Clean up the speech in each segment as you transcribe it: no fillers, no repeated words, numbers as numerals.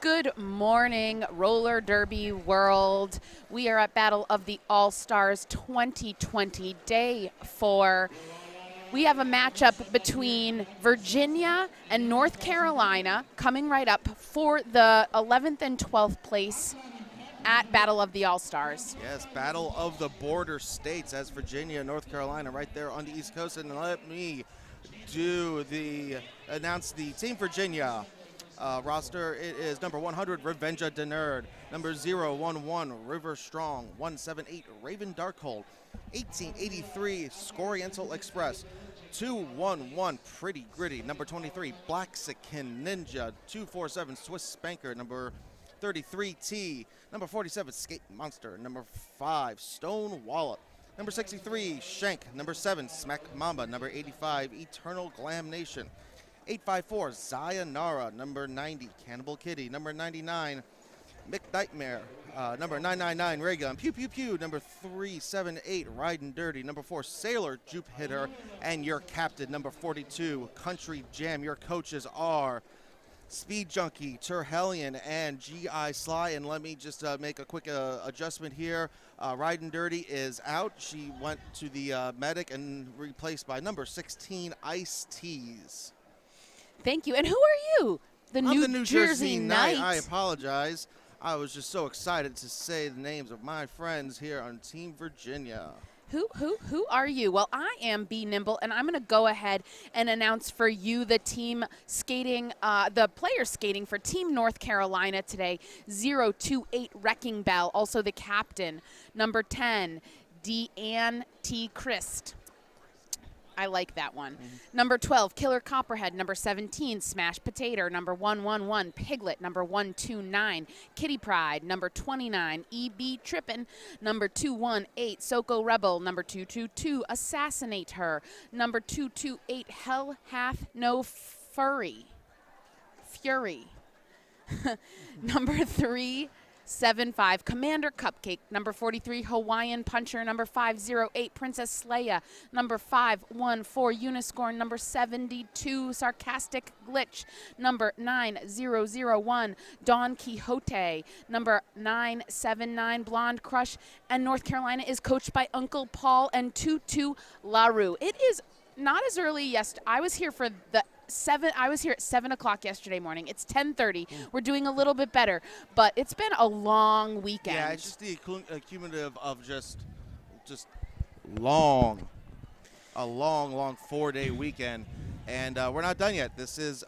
Good morning, roller derby world. We are at Battle of the All-Stars 2020, day 4. We have a matchup between Virginia and North Carolina coming right up for the 11th and 12th place at Battle of the All-Stars. Yes, battle of the border states as Virginia, North Carolina, right there on the East Coast. And let me announce the Team Virginia roster. It is number 100, Revenja Denerd. Number 011, River Strong. 178, Raven Darkhold. 1883, Scoriental Express. 211, Pretty Gritty. Number 23, Blaxican Ninja. 247, Swiss Spanker. Number 33T. Number 47, Skate Monster. Number 5, Stone Wallop. Number 63, Shank. Number 7, Smack Mamba. Number 85, Eternal Glam Nation. 854, Zayanara. Number 90, Cannibal Kitty. Number 99, Mick Nightmare. Number 999, Ray Gun. Pew Pew Pew. Number 378, Riding Dirty. Number 4, Sailor Jupe Hitter. And your captain, number 42, Country Jam. Your coaches are Speed Junkie, Terhellion, and G.I. Sly. And let me just make a quick adjustment here. Riding Dirty is out. She went to the medic and replaced by number 16, Ice Teas. Thank you. And who are you? I'm the New Jersey Knight. I apologize. I was just so excited to say the names of my friends here on Team Virginia. Who are you? Well, I am B Nimble, and I'm going to go ahead and announce for you the team skating, the players skating for Team North Carolina today. 028 Wrecking Bell, also the captain. Number 10, Deanne T. Christ. I like that one. Number 12, Killer Copperhead. Number 17, Smash Potato. Number 111, Piglet. Number 129, Kitty Pride. Number 29, EB Trippin'. Number 218, Soko Rebel. Number 222, Assassinate Her. Number 228, Hell Hath No Fury. Number 375, Commander Cupcake. Number 43, Hawaiian Puncher. Number 508, Princess Leia. Number 514, Uniscorn. Number 72, Sarcastic Glitch. Number 9001, Don Quixote. Number 979, Blonde Crush. And North Carolina is coached by Uncle Paul and Tutu LaRue. It is not as early yesterday. I was here at 7 o'clock yesterday morning. It's 10:30. We're doing a little bit better, but it's been a long weekend. Yeah, it's just the accumulative of just a long 4-day weekend, and we're not done yet. This is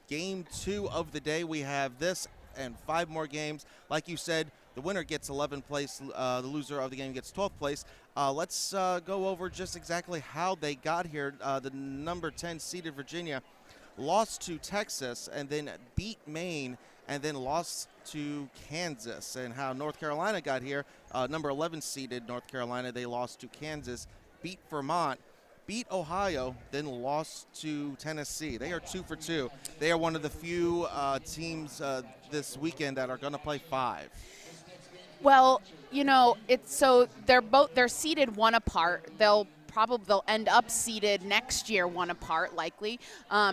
game 2 of the day. We have this and 5 more games. Like you said, the winner gets 11th place. The loser of the game gets 12th place. Let's go over just exactly how they got here. The number 10 seeded Virginia lost to Texas and then beat Maine and then lost to Kansas. And how North Carolina got here, number 11 seeded North Carolina, they lost to Kansas, beat Vermont, beat Ohio, then lost to Tennessee. They are 2 for 2. They are one of the few teams this weekend that are going to play 5. Well, you know, they're seated 1 apart. They'll end up seated next year 1 apart, likely.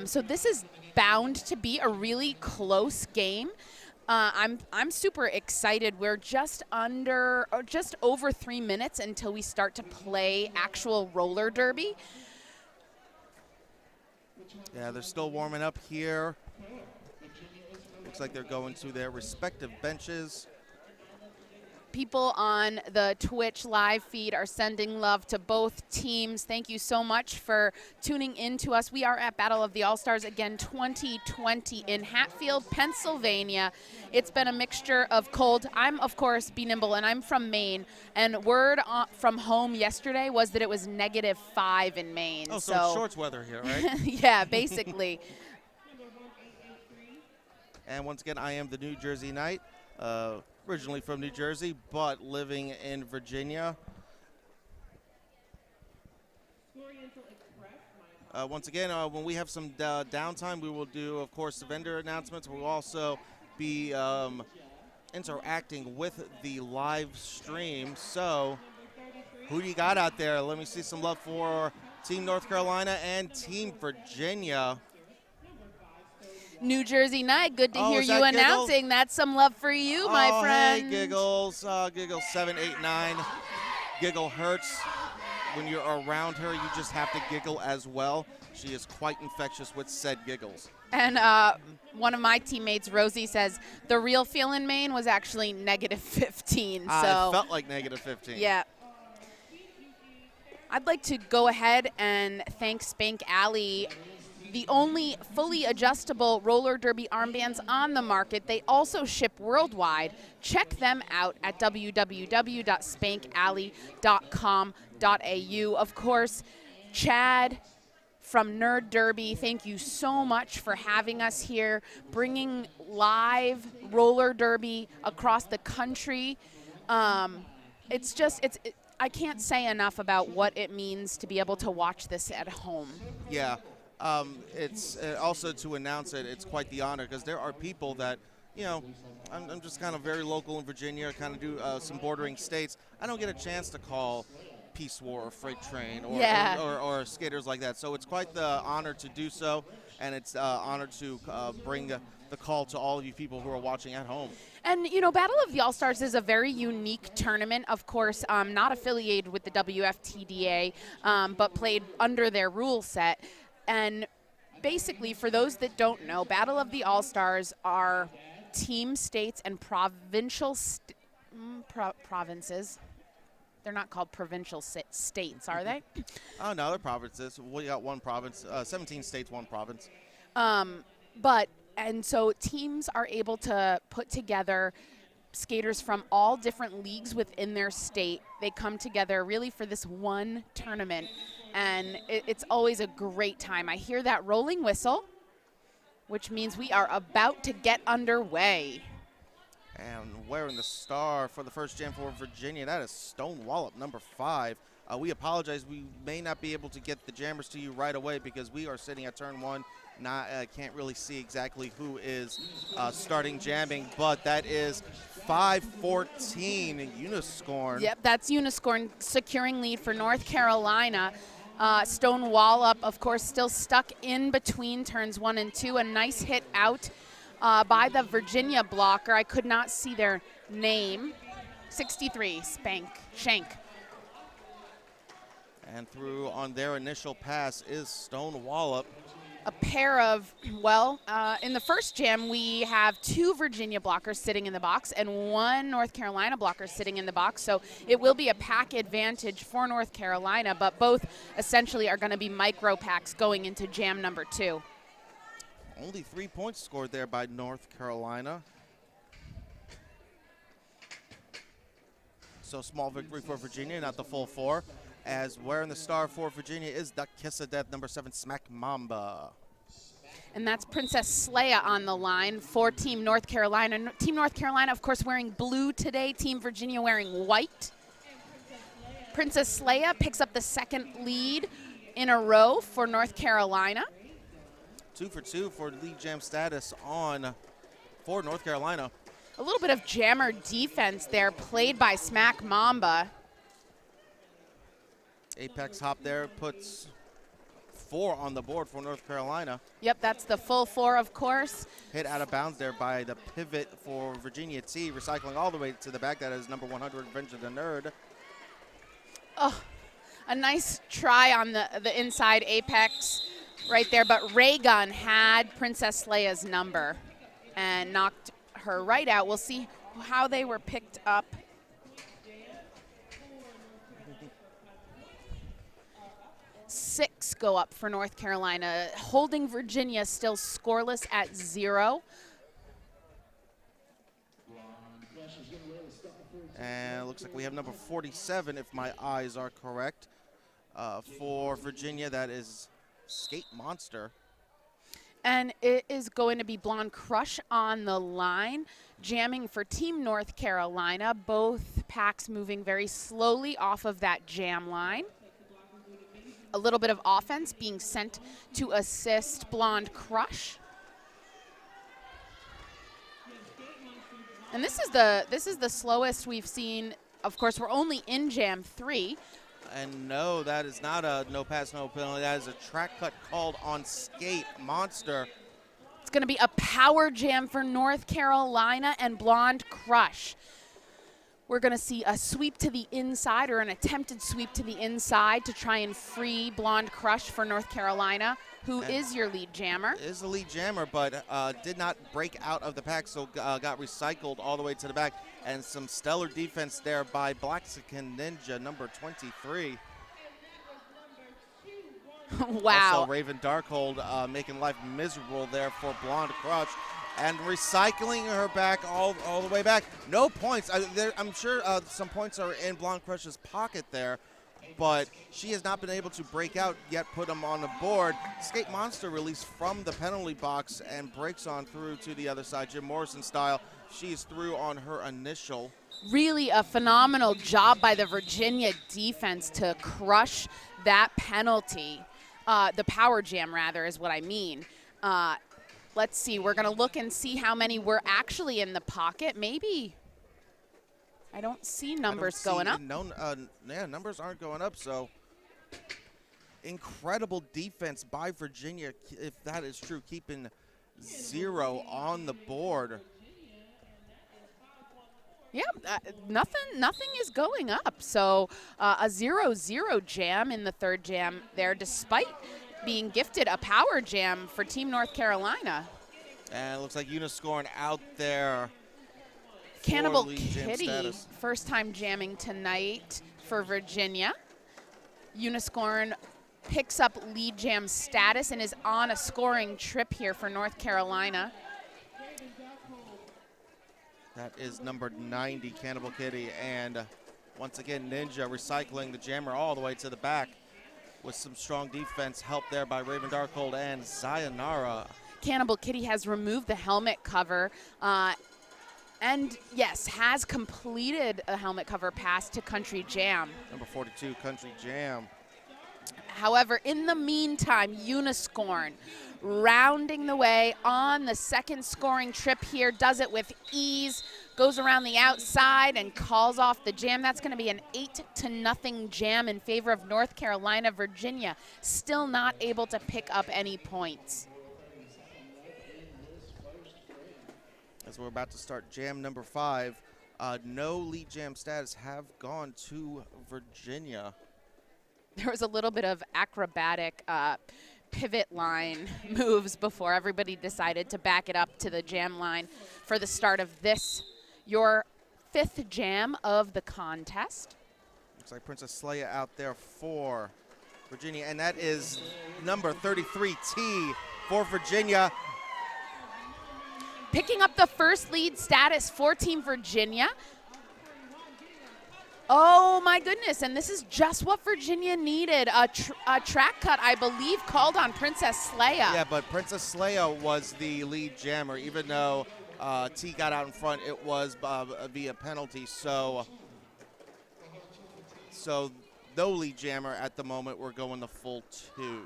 So this is bound to be a really close game. I'm super excited. We're just over 3 minutes until we start to play actual roller derby. Yeah, they're still warming up here. Looks like they're going to their respective benches. People on the Twitch live feed are sending love to both teams. Thank you so much for tuning in to us. We are at Battle of the All-Stars again 2020 in Hatfield, Pennsylvania. It's been a mixture of cold. I'm, of course, B Nimble, and I'm from Maine. And word from home yesterday was that it was -5 in Maine. Oh, so it's shorts weather here, right? Yeah, basically. And once again, I am the New Jersey Knight. Originally from New Jersey, but living in Virginia. Once again, when we have some downtime, we will do, of course, the vendor announcements. We'll also be interacting with the live stream. So, who do you got out there? Let me see some love for Team North Carolina and Team Virginia. New Jersey Night, good to hear is you that Giggles? announcing. That's some love for you, my friend. Hey, Giggles. Giggles 7, 8, 9. Giggle hurts. When you're around her, you just have to giggle as well. She is quite infectious with said giggles. And one of my teammates, Rosie, says the real feel in Maine was actually -15. So It felt like -15. yeah. I'd like to go ahead and thank Spank Alley, the only fully adjustable roller derby armbands on the market. They also ship worldwide. Check them out at www.spankalley.com.au. Of course, Chad from Nerd Derby, thank you so much for having us here, bringing live roller derby across the country. I can't say enough about what it means to be able to watch this at home. Yeah. It's also to announce it, it's quite the honor because there are people that, I'm just kind of very local in Virginia, kind of do some bordering states. I don't get a chance to call Peace War or Freight Train or skaters like that. So it's quite the honor to do so, and it's an honor to bring the call to all of you people who are watching at home. And, Battle of the All-Stars is a very unique tournament, of course, not affiliated with the WFTDA, but played under their rule set. And basically, for those that don't know, Battle of the All-Stars are team states and provincial provinces. They're not called provincial states, are they? Oh, no, they're provinces. We got one province, 17 states, one province. And so teams are able to put together skaters from all different leagues within their state. They come together really for this one tournament, and it's always a great time. I hear that rolling whistle, which means we are about to get underway. And wearing the star for the first jam for Virginia, that is Stone Wallop, number 5. We apologize. We may not be able to get the jammers to you right away because we are sitting at turn 1. Can't really see exactly who is starting jamming, but that is 5-14 Uniscorn. Yep, that's Uniscorn securing lead for North Carolina. Stone Wallop, of course, still stuck in between turns 1 and 2. A nice hit out by the Virginia blocker. I could not see their name. 63, Shank. And through on their initial pass is Stone Wallop. A pair of, in the first jam, we have 2 Virginia blockers sitting in the box and 1 North Carolina blocker sitting in the box. So it will be a pack advantage for North Carolina, but both essentially are going to be micro packs going into jam number 2. Only 3 points scored there by North Carolina. So small victory for Virginia, not the full 4. As wearing the star for Virginia is the Kiss of Death, number 7, Smack Mamba. And that's Princess Leia on the line for Team North Carolina. Team North Carolina, of course, wearing blue today. Team Virginia wearing white. Princess Leia picks up the second lead in a row for North Carolina. 2 for 2 for lead jam status for North Carolina. A little bit of jammer defense there played by Smack Mamba. Apex hop there puts 4 on the board for North Carolina. Yep, that's the full 4, of course. Hit out of bounds there by the pivot for Virginia T, recycling all the way to the back. That is number 100, Revenge of the Nerd. Oh, a nice try on the inside Apex right there, but Raygun had Princess Leia's number and knocked her right out. We'll see how they were picked up. Six go up for North Carolina, holding Virginia still scoreless at 0. And it looks like we have number 47, if my eyes are correct, for Virginia. That is Skate Monster. And it is going to be Blonde Crush on the line, jamming for Team North Carolina. Both packs moving very slowly off of that jam line. A little bit of offense being sent to assist Blonde Crush. And this is the slowest we've seen. Of course, we're only in jam 3. And no, that is not a no pass, no penalty. That is a track cut called on Skate Monster. It's going to be a power jam for North Carolina and Blonde Crush. We're going to see a sweep to the inside, or an attempted sweep to the inside to try and free Blonde Crush for North Carolina. Who is your lead jammer? Is the lead jammer, but did not break out of the pack, so got recycled all the way to the back. And some stellar defense there by Blaxican Ninja, number 23. Wow. Also, Raven Darkhold making life miserable there for Blonde Crush. And recycling her back all the way back. No points. I'm sure some points are in Blonde Crush's pocket there, but she has not been able to break out yet, put them on the board. Skate Monster released from the penalty box and breaks on through to the other side, Jim Morrison style. She's through on her initial. Really a phenomenal job by the Virginia defense to crush that penalty. The power jam, rather, is what I mean. Let's see. We're going to look and see how many were actually in the pocket. Maybe. I don't see numbers going up. No, yeah, numbers aren't going up. So incredible defense by Virginia, if that is true, keeping 0 on the board. Yeah, nothing is going up. So a 0-0 jam in the third jam there, despite being gifted a power jam for Team North Carolina. And it looks like Uniscorn out there. Cannibal Kitty, first time jamming tonight for Virginia. Uniscorn picks up lead jam status and is on a scoring trip here for North Carolina. That is number 90, Cannibal Kitty. And once again, Ninja recycling the jammer all the way to the back with some strong defense help there by Raven Darkhold and Sayonara. Cannibal Kitty has removed the helmet cover and, yes, has completed a helmet cover pass to Country Jam. Number 42, Country Jam. However, in the meantime, Uniscorn rounding the way on the second scoring trip here, does it with ease, goes around the outside and calls off the jam. That's going to be an 8-0 jam in favor of North Carolina. Virginia still not able to pick up any points. As we're about to start jam number 5, no lead jam status have gone to Virginia. There was a little bit of acrobatic pivot line moves before everybody decided to back it up to the jam line for the start of this, your 5th jam of the contest. Looks like Princess Leia out there for Virginia, and that is number 33, T, for Virginia. Picking up the first lead status for Team Virginia. Oh my goodness, and this is just what Virginia needed. A track cut, I believe, called on Princess Leia. Yeah, but Princess Leia was the lead jammer. Even though T got out in front, it was via penalty. So no lead jammer at the moment. We're going the full 2.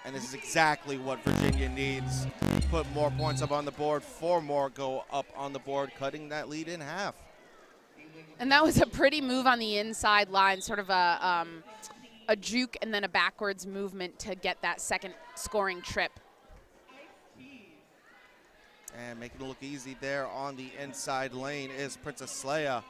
And this is exactly what Virginia needs. Put more points up on the board. 4 more go up on the board, cutting that lead in half. And that was a pretty move on the inside line, sort of a juke and then a backwards movement to get that second scoring trip. And making it look easy there on the inside lane is Princess Leia.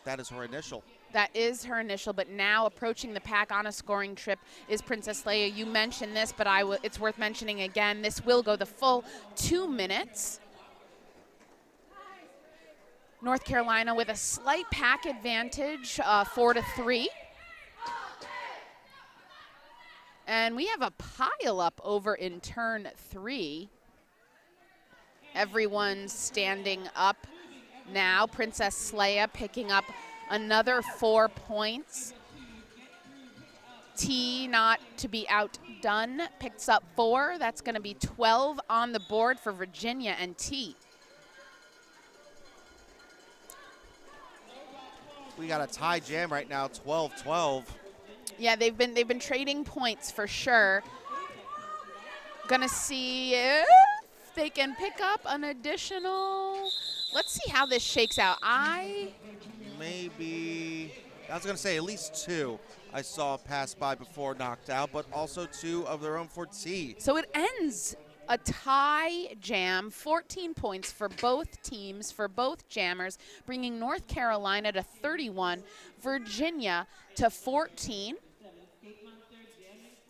That is her initial. That is her initial, but now approaching the pack on a scoring trip is Princess Leia. You mentioned this, but it's worth mentioning again. This will go the full 2 minutes. North Carolina with a slight pack advantage, 4-3. And we have a pile up over in turn 3. Everyone's standing up now. Princess Leia picking up another 4 points. T, not to be outdone, picks up 4. That's going to be 12 on the board for Virginia and T. We got a tie jam right now, 12-12. Yeah, they've been trading points for sure. Gonna see if they can pick up an additional. Let's see how this shakes out. Maybe I was going to say at least 2 I saw pass by before knocked out, but also 2 of their own for tea. So it ends a tie jam, 14 points for both teams, for both jammers, bringing North Carolina to 31, Virginia to 14.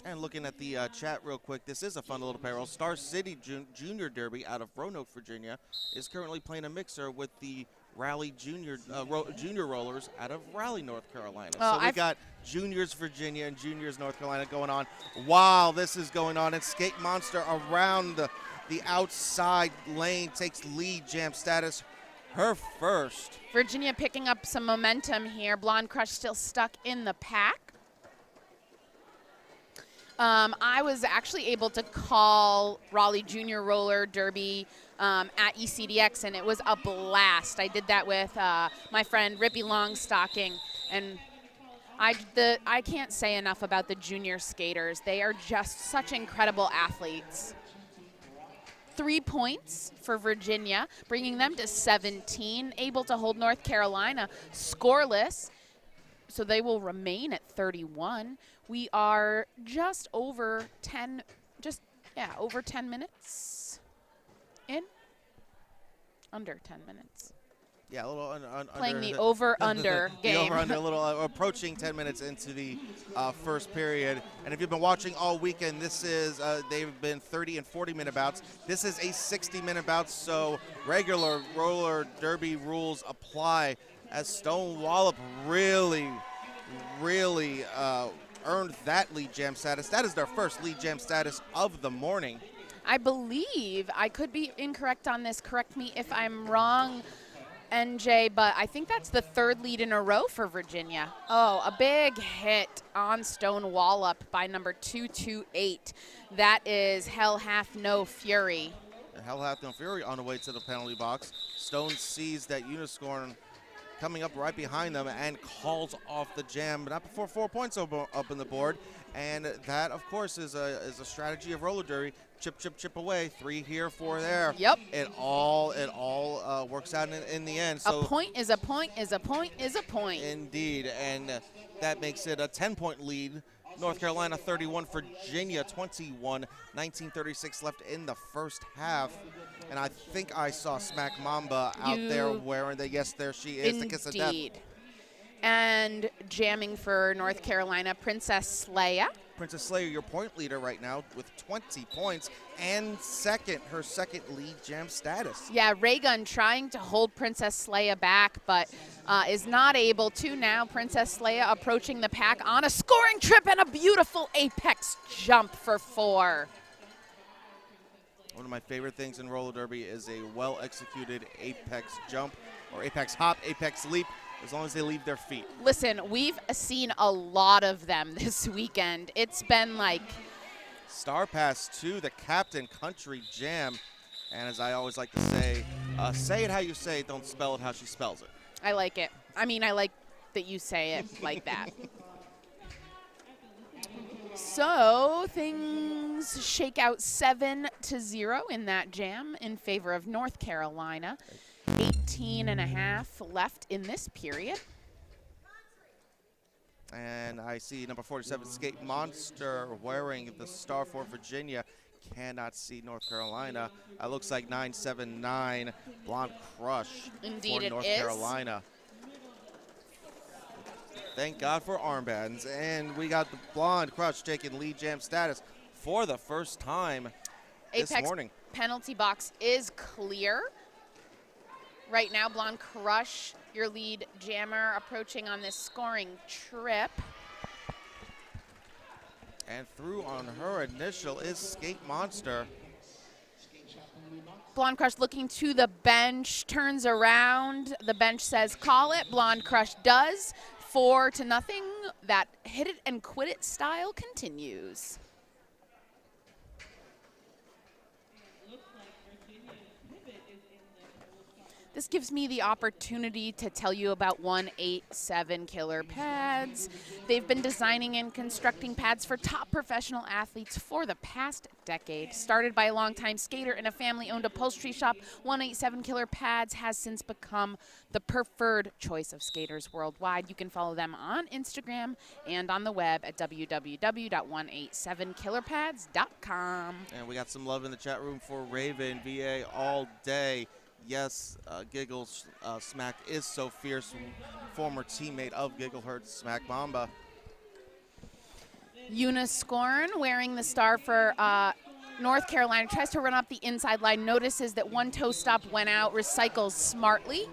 And looking at the chat real quick, this is a fun little parallel. Star City Junior Derby out of Roanoke, Virginia, is currently playing a mixer with the Raleigh Junior Rollers out of Raleigh, North Carolina. Oh, so we got Juniors Virginia and Juniors North Carolina going on while this is going on. And Skate Monster around the outside lane takes lead jam status, her first. Virginia picking up some momentum here. Blonde Crush still stuck in the pack. I was actually able to call Raleigh Junior Roller Derby at ECDX, and it was a blast. I did that with my friend Rippy Longstocking, and I can't say enough about the junior skaters. They are just such incredible athletes. 3 points for Virginia, bringing them to 17, able to hold North Carolina scoreless, so they will remain at 31. We are just over 10, over 10 minutes in, under 10 minutes. Yeah, a little playing under the over-under game. The over-under, a little approaching 10 minutes into the first period. And if you've been watching all weekend, this is they've been 30 and 40-minute bouts. This is a 60-minute bout, so regular roller derby rules apply. As Stone Wallop really earned that lead jam status. That is their first lead jam status of the morning. I believe, I could be incorrect on this, correct me if I'm wrong, NJ, but I think that's the 3rd lead in a row for Virginia. Oh, a big hit on Stone Wallop by number 228. That is Hell Hath No Fury. Hell Hath No Fury on the way to the penalty box. Stone sees that Uniscorn coming up right behind them and calls off the jam, but not before 4 points up in the board. And that, of course, is a strategy of roller derby. Chip, chip, chip away. 3 here, 4 there. Yep. It all works out in the end. So a point is a point is a point is a point. Indeed, and that makes it a 10-point lead. North Carolina 31, Virginia 21, 19:36 left in the first half. And I think I saw Smack Mamba out there wearing the, yes, there she is, Indeed. the kiss of death. And jamming for North Carolina, Princess Leia. Princess Leia, your point leader right now with 20 points and her second lead jam status. Yeah, Raygun trying to hold Princess Leia back, but is not able to now. Princess Leia approaching the pack on a scoring trip and a beautiful apex jump for 4. One of my favorite things in roller derby is a well-executed apex jump or apex hop, apex leap, as long as they leave their feet. Listen, we've seen a lot of them this weekend. It's been like Star Pass 2, the Captain Country Jam. And as I always like to say it how you say it, don't spell it how she spells it. I like it. I mean, I like that you say it like that. So things shake out 7-0 in that jam in favor of North Carolina. 18.5 left in this period. And I see number 47, Skate Monster, wearing the star for Virginia. Cannot see North Carolina. Looks like 979, Blonde Crush Indeed for North is. Carolina. Thank God for armbands. And we got the Blonde Crush taking lead jam status for the first time this morning. Penalty box is clear. Right now, Blonde Crush, your lead jammer, approaching on this scoring trip. And through on her initial is Skate Monster. Blonde Crush looking to the bench, turns around. The bench says call it. Blonde Crush does. 4-0. That hit it and quit it style continues. This gives me the opportunity to tell you about 187 Killer Pads. They've been designing and constructing pads for top professional athletes for the past decade. Started by a longtime skater in a family-owned upholstery shop, 187 Killer Pads has since become the preferred choice of skaters worldwide. You can follow them on Instagram and on the web at www.187killerpads.com. And we got some love in the chat room for Raven, VA all day. Yes, Giggles Smack is so fierce. Former teammate of Gigglehertz, Smack Mamba. Eunice Scorn wearing the star for North Carolina, tries to run up the inside line, notices that one toe stop went out, recycles smartly,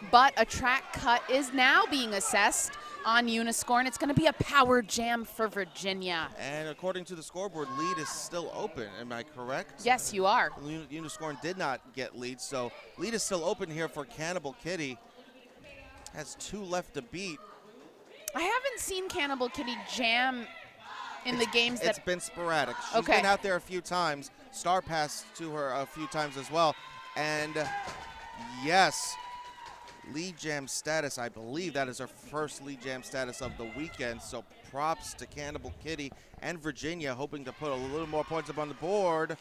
but a track cut is now being assessed on Eunice Scorn. It's going to be a power jam for Virginia. And according to the scoreboard, lead is still open. Am I correct? Yes, you are. Eunice Scorn did not get lead, so lead is still open here for Cannibal Kitty. Has 2 left to beat. I haven't seen Cannibal Kitty jam in the games that... It's been sporadic. She's been out there a few times. Star passed to her a few times as well. And yes, lead jam status. I believe that is her first lead jam status of the weekend. So props to Cannibal Kitty and Virginia, hoping to put a little more points up on the board.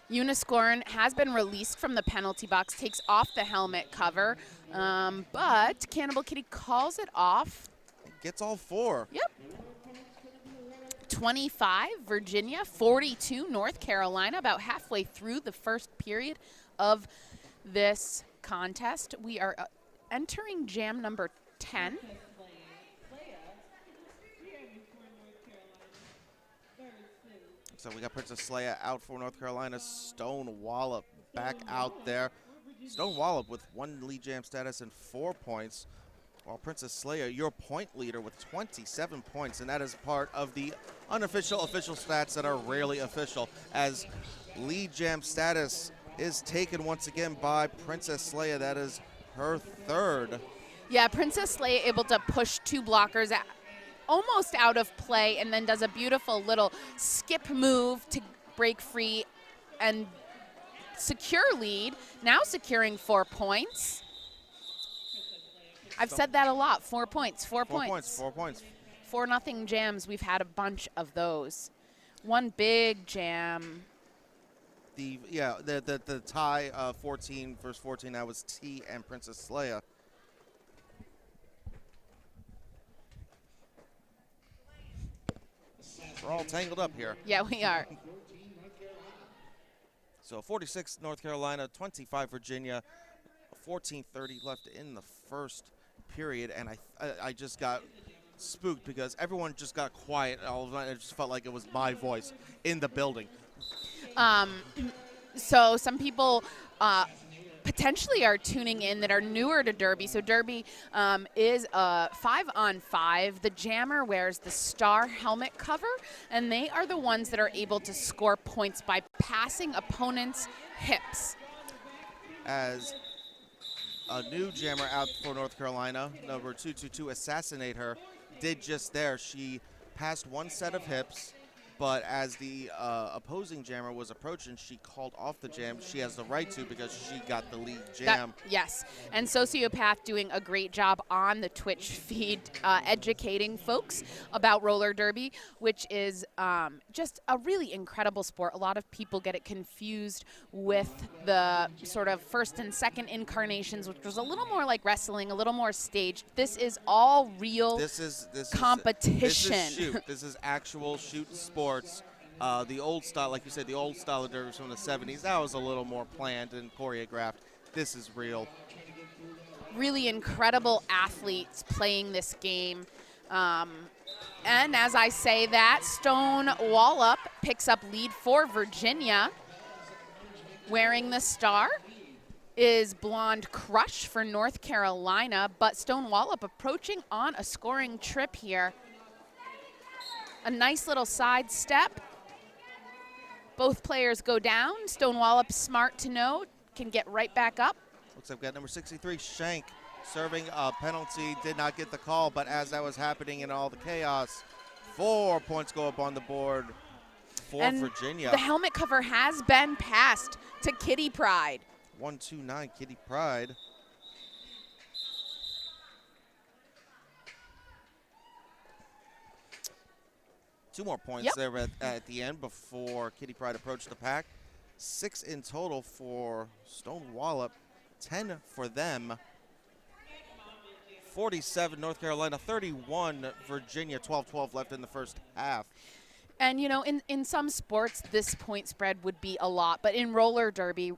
Eunice Scorn has been released from the penalty box, takes off the helmet cover, but Cannibal Kitty calls it off. Gets all 4. Yep. 25, Virginia, 42, North Carolina, about halfway through the first period of this contest. We are entering jam number 10. So we got Princess Leia out for North Carolina. Stone Wallop back out there. Stone Wallop with 1 lead jam status and 4 points. While Princess Leia, your point leader with 27 points, and that is part of the unofficial official stats that are rarely official, as lead jam status is taken once again by Princess Leia. That is her 3rd. Yeah, Princess Leia able to push 2 blockers almost out of play, and then does a beautiful little skip move to break free and secure lead, now securing 4 points. I've said that a lot. 4 points, 4 points. 4 points. 4-0 jams. We've had a bunch of those. One big jam. The tie 14 versus 14. That was T and Princess Leia. We're all tangled up here. Yeah, we are. So 46 North Carolina, 25 Virginia, 14:30 left in the first period, and I just got spooked because everyone just got quiet all of a sudden. It just felt like it was my voice in the building. So some people potentially are tuning in that are newer to Derby. So Derby is a 5-on-5. The jammer wears the star helmet cover, and they are the ones that are able to score points by passing opponents' hips. As a new jammer out for North Carolina, number 222, Assassinate Her, did just there. She passed 1 set of hips, but as the opposing jammer was approaching, she called off the jam. She has the right to because she got the lead jam. Yes, and Sociopath doing a great job on the Twitch feed educating folks about roller derby, which is just a really incredible sport. A lot of people get it confused with the sort of first and second incarnations, which was a little more like wrestling, a little more staged. This is all real competition. This is actual shoot sports. The old style, like you said, the old style of derby from the 70s, that was a little more planned and choreographed. This is real. Really incredible athletes playing this game. And as I say that, Stone Wallop picks up lead for Virginia. Wearing the star is Blonde Crush for North Carolina, but Stone Wallop approaching on a scoring trip here. A nice little side step. Both players go down. Stone Wallop, smart to know, can get right back up. Looks like we've got number 63, Shank, serving a penalty. Did not get the call, but as that was happening in all the chaos, 4 points go up on the board for Virginia. The helmet cover has been passed to Kitty Pride. 129 Kitty Pride. 2 more points Yep. there at the end before Kitty Pryde approached the pack. 6 in total for Stone Wallop, 10 for them. 47 North Carolina, 31 Virginia, 12-12 left in the first half. And, you know, in some sports, this point spread would be a lot. But in roller derby,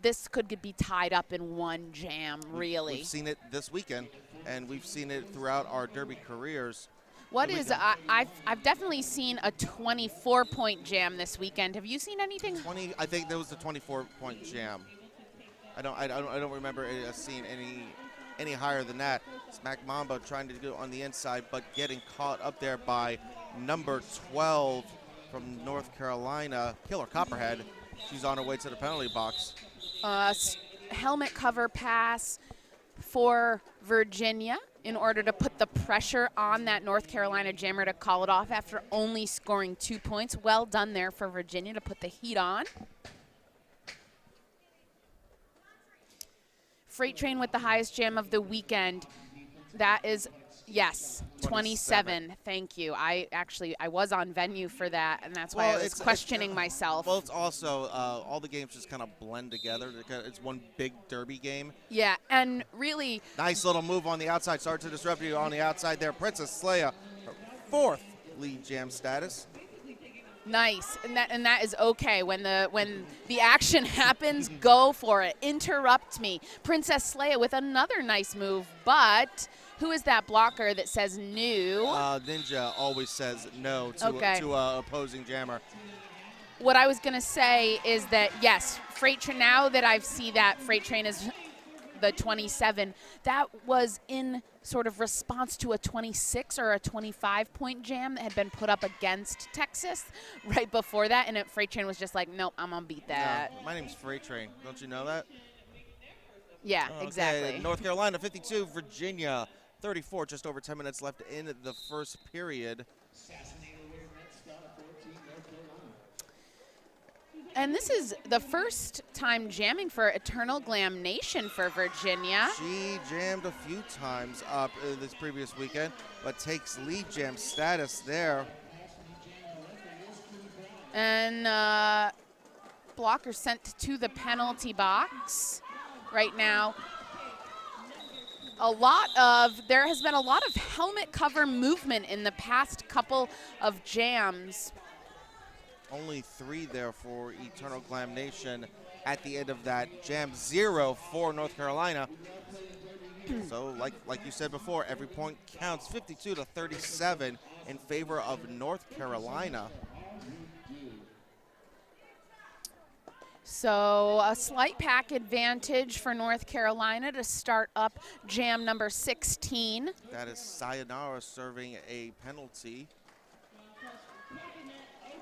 this could be tied up in one jam, really. We've seen it this weekend, and we've seen it throughout our derby careers. I've definitely seen a 24-point jam this weekend. Have you seen anything? I think that was the 24-point jam. I don't remember seeing any higher than that. Smack Mamba trying to do it on the inside, but getting caught up there by number 12 from North Carolina, Killer Copperhead. She's on her way to the penalty box. Helmet cover pass for Virginia in order to put the pressure on that North Carolina jammer to call it off after only scoring 2 points. Well done there for Virginia to put the heat on. Freight Train with the highest jam of the weekend. That is, yes, 27. Thank you. I was on venue for that, and that's why I was questioning myself. Well, it's also all the games just kind of blend together. It's one big derby game. Yeah, and really nice little move on the outside. Sorry to disrupt you on the outside there. Princess Leia, her 4th lead jam status. nice, and that is okay. When the action happens, go for it. Interrupt me. Princess Leia with another nice move, but who is that blocker that says no? Ninja always says no to opposing jammer. What I was going to say is that, yes, Freight Train, now that I see that Freight Train is the 27, that was in sort of response to a 26 or a 25-point jam that had been put up against Texas right before that, and Freight Train was just like, nope, I'm going to beat that. Yeah, my name's Freight Train. Don't you know that? Yeah, okay. Exactly. North Carolina 52, Virginia 34, just over 10 minutes left in the first period. And this is the first time jamming for Eternal Glam Nation for Virginia. She jammed a few times up this previous weekend, but takes lead jam status there. And blocker sent to the penalty box right now. There has been a lot of helmet cover movement in the past couple of jams. Only 3 there for Eternal Glam Nation at the end of that jam. 0 for North Carolina. So like you said before, every point counts. 52-37 in favor of North Carolina. So a slight pack advantage for North Carolina to start up jam number 16. That is Sayonara serving a penalty.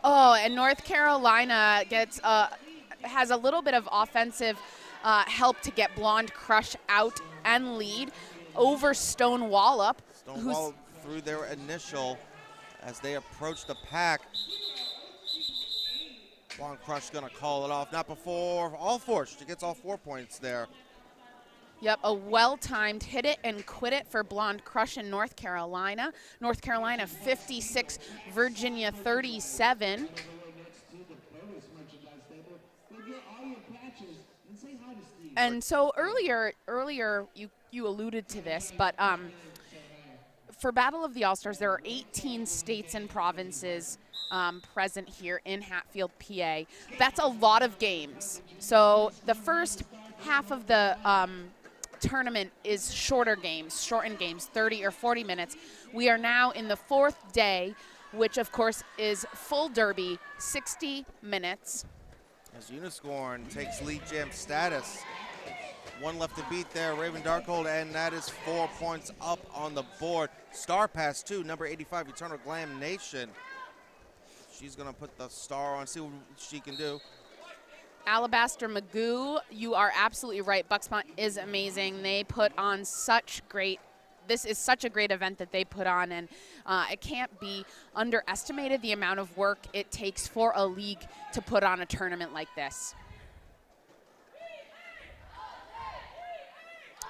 Oh, and North Carolina has a little bit of offensive help to get Blonde Crush out and lead over Stone Wallop. Stone Wallop through their initial as they approach the pack. Blonde Crush gonna call it off. Not before all 4. She gets all 4 points there. Yep, a well-timed hit it and quit it for Blonde Crush in North Carolina. North Carolina 56, Virginia 37. And so earlier you alluded to this, but for Battle of the All-Stars, there are 18 states and provinces present here in Hatfield, PA. That's a lot of games. So the first half of the tournament is shortened games, 30 or 40 minutes. We are now in the 4th day, which of course is full derby, 60 minutes. As Uniscorn takes lead jam status. 1 left to beat there, Raven Darkhold, and that is 4 points up on the board. Star Pass 2, number 85, Eternal Glam Nation. She's gonna put the star on, see what she can do. Alabaster Magoo, you are absolutely right. Buckspot is amazing. They put on this is such a great event that they put on, and it can't be underestimated the amount of work it takes for a league to put on a tournament like this.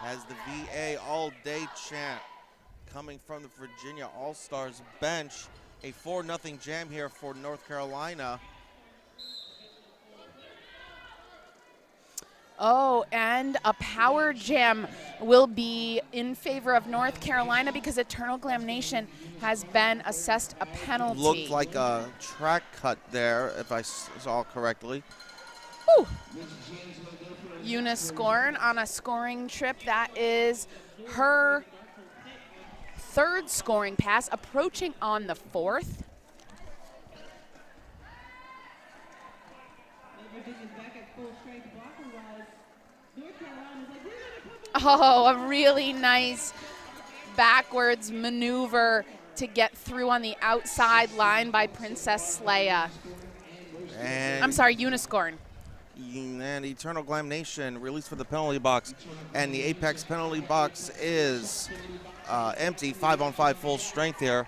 As the VA all-day chant coming from the Virginia All-Stars bench, A 4-0 jam here for North Carolina. Oh, and a power jam will be in favor of North Carolina because Eternal Glamnation has been assessed a penalty. Looked like a track cut there, if I saw correctly. Ooh. Eunice Scorn on a scoring trip. That is her third scoring pass, approaching on the fourth. Oh, a really nice backwards maneuver to get through on the outside line by Princess Leia. I'm sorry, Uniscorn. And Eternal Glamnation released for the penalty box. And the Apex penalty box is empty, 5-on-5 full strength here.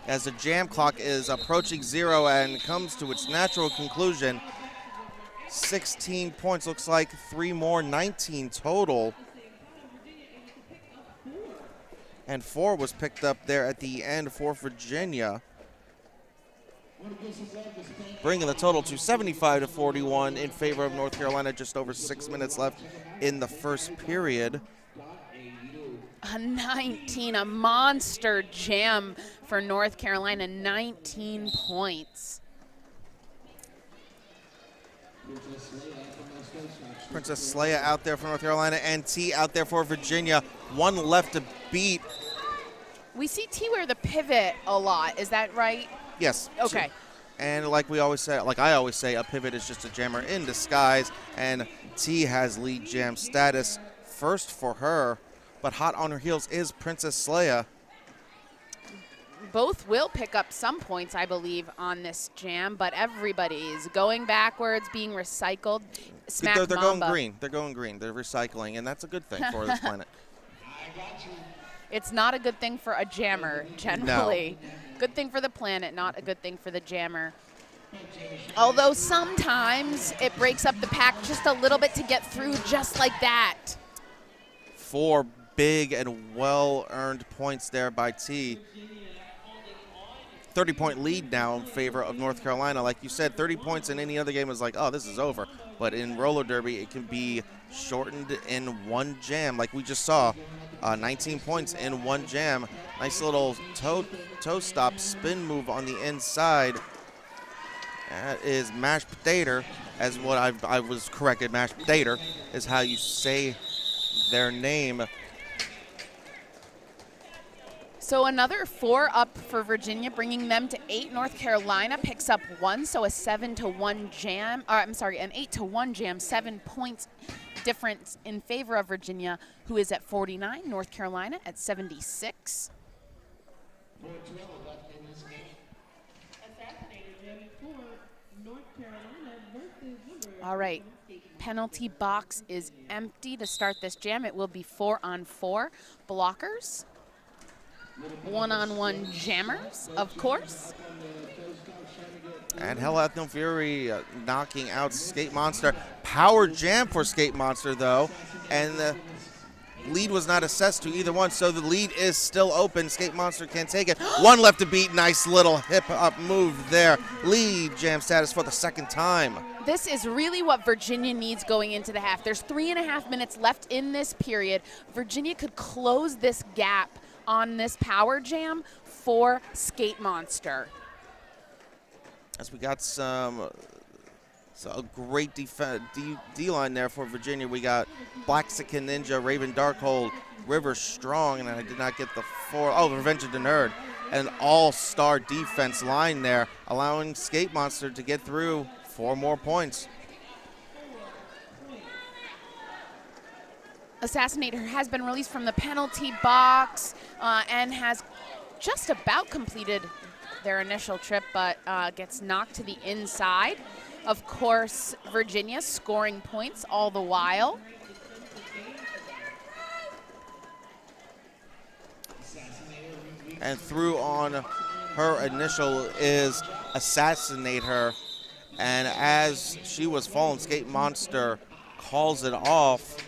As the jam clock is approaching 0 and comes to its natural conclusion. 16 points, looks like 3 more, 19 total. And 4 was picked up there at the end for Virginia. Bringing the total to 75-41 in favor of North Carolina. Just over 6 minutes left in the first period. A 19, a monster jam for North Carolina, 19 points. Princess Leia out there for North Carolina and T out there for Virginia. 1 left to beat. We see T wear the pivot a lot. Is that right? Yes. Okay. And like we always say, like I always say, a pivot is just a jammer in disguise. And T has lead jam status first for her. But hot on her heels is Princess Leia. Both will pick up some points, I believe, on this jam, but everybody's going backwards, being recycled. Smack They're Mamba. going green. They're going green. They're recycling, and that's a good thing for this planet. It's not a good thing for a jammer, generally. No. Good thing for the planet, not a good thing for the jammer. Although sometimes it breaks up the pack just a little bit to get through just like that. 4 big and well-earned points there by T. 30-point lead now in favor of North Carolina. Like you said, 30 points in any other game is like, oh, this is over. But in roller derby, it can be shortened in 1 jam, like we just saw. 19 points in 1 jam. Nice little toe stop spin move on the inside. That is mashed potato, as what I was corrected. Mashed potato is how you say their name. So another 4 up for Virginia, bringing them to 8. North Carolina picks up 1, so a 7-1 jam. I'm sorry, an 8-1 jam, 7 points difference in favor of Virginia, who is at 49. North Carolina at 76. All right, penalty box is empty to start this jam. It will be 4-on-4 blockers. 1-on-1 jammers, of course. And Hell Hath No Fury knocking out Skate Monster. Power jam for Skate Monster, though. And the lead was not assessed to either one, so the lead is still open. Skate Monster can't take it. 1 left to beat. Nice little hip-up move there. Lead jam status for the 2nd time. This is really what Virginia needs going into the half. There's 3.5 minutes left in this period. Virginia could close this gap on this power jam for Skate Monster. As we got a great D-line there for Virginia. We got Blaxican Ninja, Raven Darkhold, River Strong, and I did not get the 4. Oh, Revenge of the Nerd. An all-star defense line there, allowing Skate Monster to get through 4 more points. Assassinator has been released from the penalty box and has just about completed their initial trip, but gets knocked to the inside. Of course, Virginia scoring points all the while. And through on her initial is Assassinate Her. And as she was falling, Skate Monster calls it off.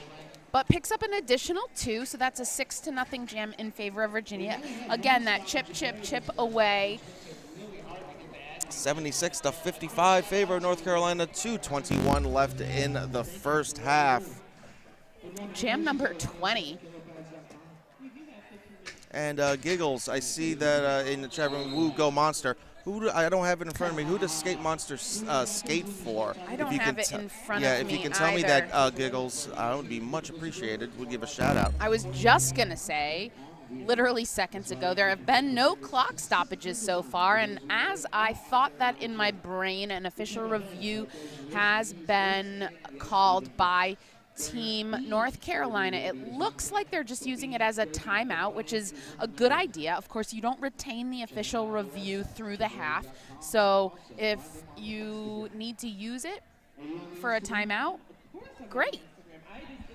but picks up an additional 2, so that's a 6-0 jam in favor of Virginia. Again, that chip, chip, chip away. 76-55 favor of North Carolina. 2:21 left in the first half. Jam number 20. And Giggles, I see that in the chat room, Woo Go Monster. I don't have it in front of me. Who does Skate Monster skate for? I don't have it in front of me Yeah, if you can tell me either. that, Giggles, I would be much appreciated. We'll give a shout out. I was just going to say, literally seconds ago, there have been no clock stoppages so far, and as I thought that in my brain, an official review has been called by Team North Carolina. It looks like they're just using it as a timeout, which is a good idea. Of course, you don't retain the official review through the half, so if you need to use it for a timeout, great.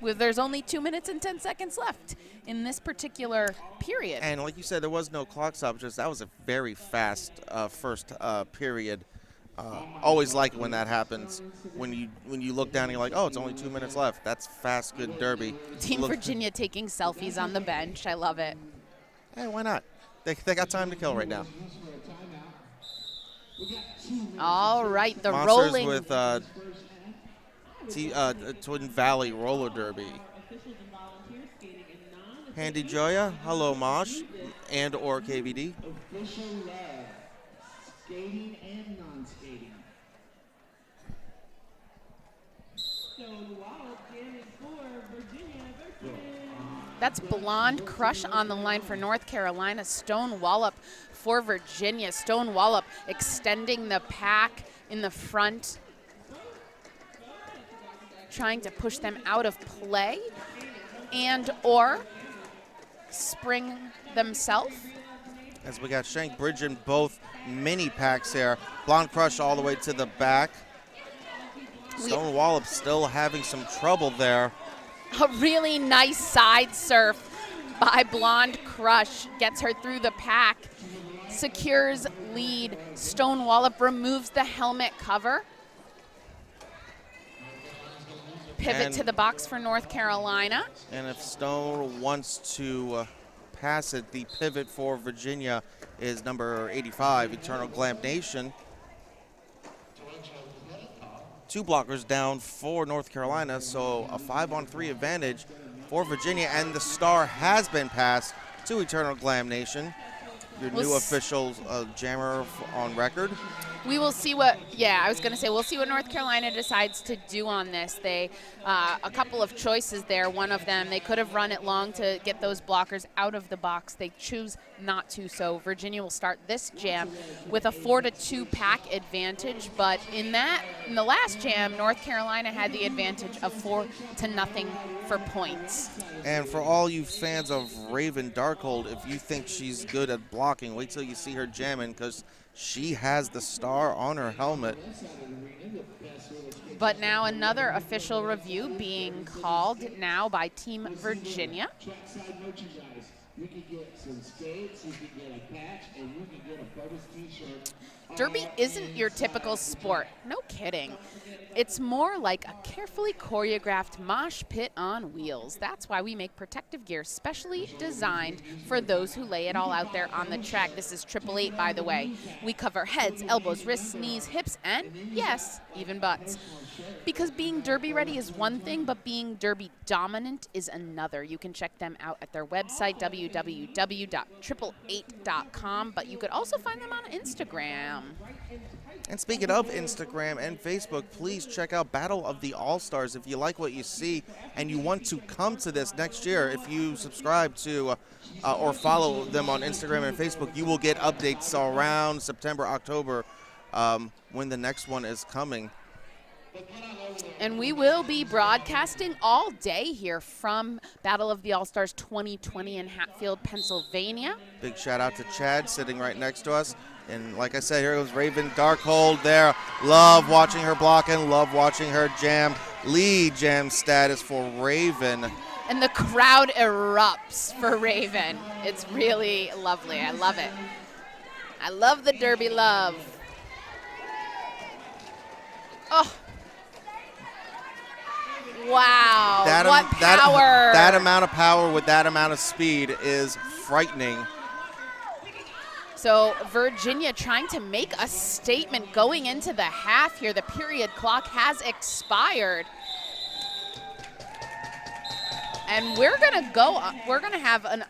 There's only 2 minutes and 10 seconds left in this particular period. And like you said, there was no clock stoppages. That was a very fast first period. Always like it when that happens. When you look down and you're like, oh, it's only 2 minutes left. That's fast, good derby. Team Virginia taking selfies on the bench. I love it. Hey, why not? They got time to kill right now. All right, the Monsters rolling. with Twin Valley Roller Derby. Handy Joya, hello Mosh, and or KVD. Skating and non-skating. Stonewall jamming for Virginia versus. That's Blonde Crush on the line for North Carolina. Stone Wallop for Virginia. Stone Wallop extending the pack in the front, trying to push them out of play and or spring themselves. As we got Shank Bridge in both mini packs here. Blonde Crush all the way to the back. Stone Wallop still having some trouble there. A really nice side surf by Blonde Crush gets her through the pack, secures lead. Stone Wallop removes the helmet cover. Pivot to the box for North Carolina. And if Stone wants to pass it, the pivot for Virginia is number 85, Eternal Glamp Nation. 2 blockers down for North Carolina, so a 5-on-3 advantage for Virginia, and the star has been passed to Eternal Glam Nation, your new official jammer on record. We will see what, I was going to say, we'll see what North Carolina decides to do on this. They, a couple of choices there. One of them, they could have run it long to get those blockers out of the box. They choose not to, so Virginia will start this jam with a 4-2 pack advantage. But in the last jam, North Carolina had the advantage of 4-0 for points. And for all you fans of Raven Darkhold, if you think she's good at blocking, wait till you see her jamming, because she has the star on her helmet. But now another official review being called now by Team Virginia. You can get some skates, you can get a patch, and you can get a BOTAS t-shirt. Derby isn't your typical sport. No kidding. It's more like a carefully choreographed mosh pit on wheels. That's why we make protective gear specially designed for those who lay it all out there on the track. This is 888, by the way. We cover heads, elbows, wrists, knees, hips, and, yes, even butts. Because being Derby ready is one thing, but being Derby dominant is another. You can check them out at their website, www.888.com, but you could also find them on Instagram. And speaking of Instagram and Facebook, please check out Battle of the All-Stars. If you like what you see and you want to come to this next year, if you subscribe to or follow them on Instagram and Facebook, you will get updates around September, October, when the next one is coming. And we will be broadcasting all day here from Battle of the All-Stars 2020 in Hatfield, Pennsylvania. Big shout out to Chad sitting right next to us. And like I said, here goes Raven Darkhold there. Love watching her blocking, love watching her jam. Lead jam status for Raven. And the crowd erupts for Raven. It's really lovely. I love it. I love the Derby love. Oh. Wow. What power. That amount of power with that amount of speed is frightening. So Virginia trying to make a statement going into the half here. The period clock has expired. And we're gonna have an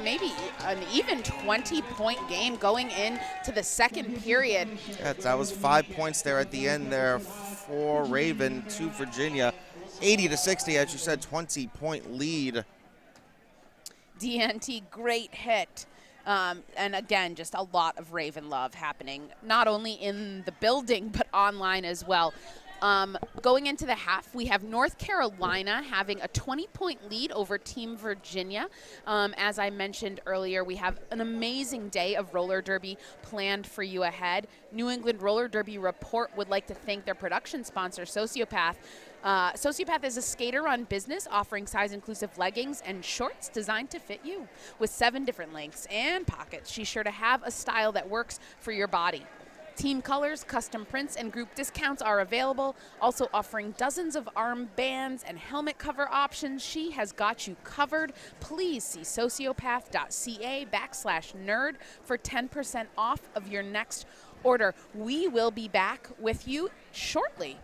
maybe an even 20-point game going into the second period. Yeah, that was 5 points there at the end there for Raven to Virginia. 80-60, as you said, 20-point lead. DNT, great hit. And again, just a lot of Raven love happening, not only in the building, but online as well. Going into the half, we have North Carolina having a 20-point lead over Team Virginia. As I mentioned earlier, we have an amazing day of roller derby planned for you ahead. New England Roller Derby Report would like to thank their production sponsor, Sociopath. Sociopath is a skater-run business offering size-inclusive leggings and shorts designed to fit you. With 7 different lengths and pockets, she's sure to have a style that works for your body. Team colors, custom prints, and group discounts are available. Also offering dozens of armbands and helmet cover options. She has got you covered. Please see sociopath.ca/nerd for 10% off of your next order. We will be back with you shortly.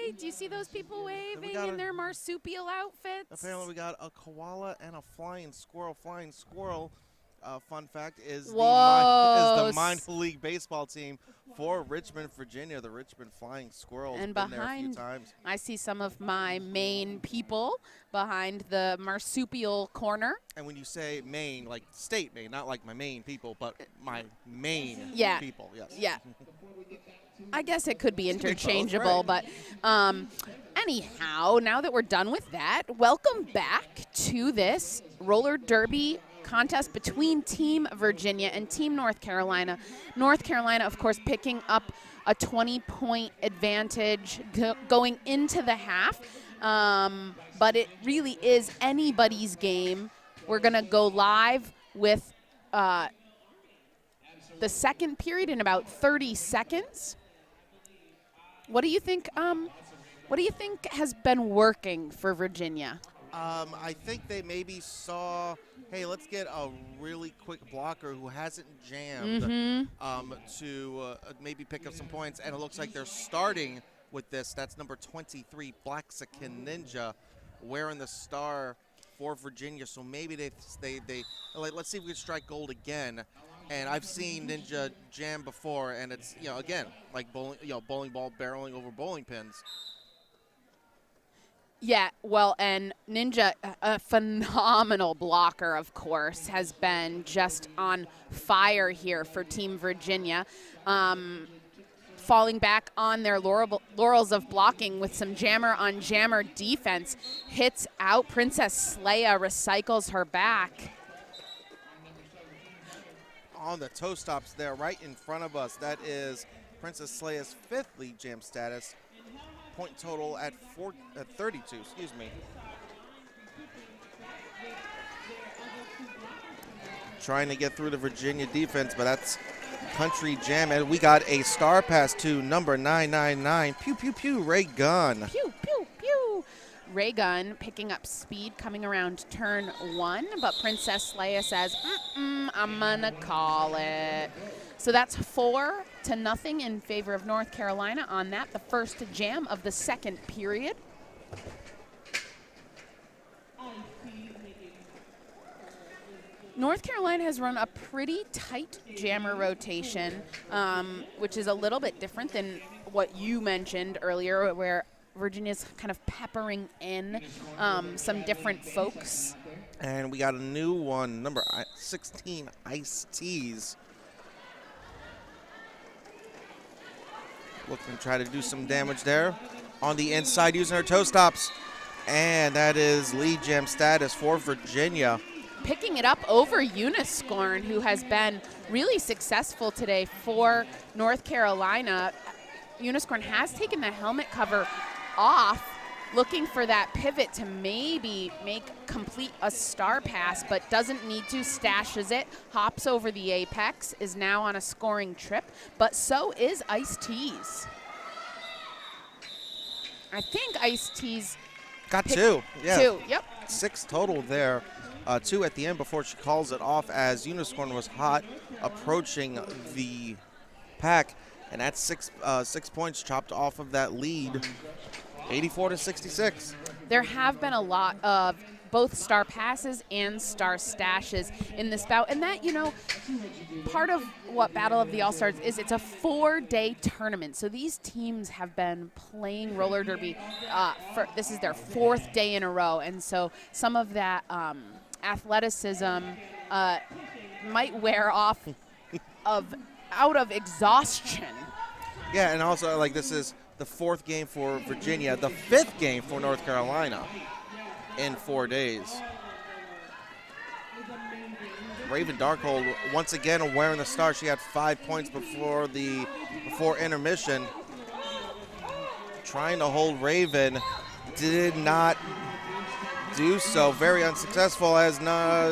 see? Do you see those people waving got in their marsupial outfits? Apparently we got a koala and a flying squirrel. Flying squirrel, fun fact, is the minor league baseball team for Richmond, Virginia. The Richmond Flying Squirrels. And been there a few behind, times. I see some of my Maine people behind the marsupial corner. And when you say Maine, like state Maine, not like my Maine people, but my Maine people. Yes. Yeah. I guess it could be interchangeable, right. but anyhow, now that we're done with that, welcome back to this roller derby contest between Team Virginia and Team North Carolina. North Carolina, of course, picking up a 20-point advantage going into the half, but it really is anybody's game. We're going to go live with the second period in about 30 seconds. What do you think? What do you think has been working for Virginia? I think they maybe saw, hey, let's get a really quick blocker who hasn't jammed to maybe pick up some points. And it looks like they're starting with this. That's number 23, Blaxican Ninja, wearing the star for Virginia. So maybe they like, let's see if we can strike gold again. And I've seen Ninja jam before, and it's, again, like bowling ball barreling over bowling pins. Yeah, well, and Ninja, a phenomenal blocker, of course, has been just on fire here for Team Virginia. Falling back on their laurels of blocking with some jammer-on-jammer defense. Hits out. Princess Leia recycles her back. On the toe stops there right in front of us. That is Princess Leia's 5th lead jam status. Point total at 32, excuse me. Trying to get through the Virginia defense, but that's country jam. And we got a star pass to number 999. Pew, pew, pew, Ray Gunn. Pew, pew, pew. Ray Gunn picking up speed coming around turn 1, but Princess Leia says, I'm gonna call it. So that's 4-0 in favor of North Carolina on that, the first jam of the second period. North Carolina has run a pretty tight jammer rotation, which is a little bit different than what you mentioned earlier, where Virginia's kind of peppering in some different folks. And we got a new one, number 16, Ice Teas. Looking to try to do some damage there. On the inside using her toe stops. And that is lead jam status for Virginia. Picking it up over Uniscorn, who has been really successful today for North Carolina. Uniscorn has taken the helmet cover off, looking for that pivot to maybe complete a star pass, but doesn't need to, stashes it, hops over the apex, is now on a scoring trip, but so is Ice Teas. I think Ice Teas got 2. Yeah. 2, yep. 6 total there. 2 at the end before she calls it off as Uniscorn was hot approaching the pack. And that's 6 points chopped off of that lead, 84-66. There have been a lot of both star passes and star stashes in this bout. And that, part of what Battle of the All-Stars is, it's a 4-day tournament. So these teams have been playing roller derby this is their 4th day in a row. And so some of that athleticism might wear off out of exhaustion. Yeah, and also, this is the 4th game for Virginia, the 5th game for North Carolina in 4 days. Raven Darkhold once again wearing the star. She had 5 points before intermission. Trying to hold Raven, did not do so. Very unsuccessful as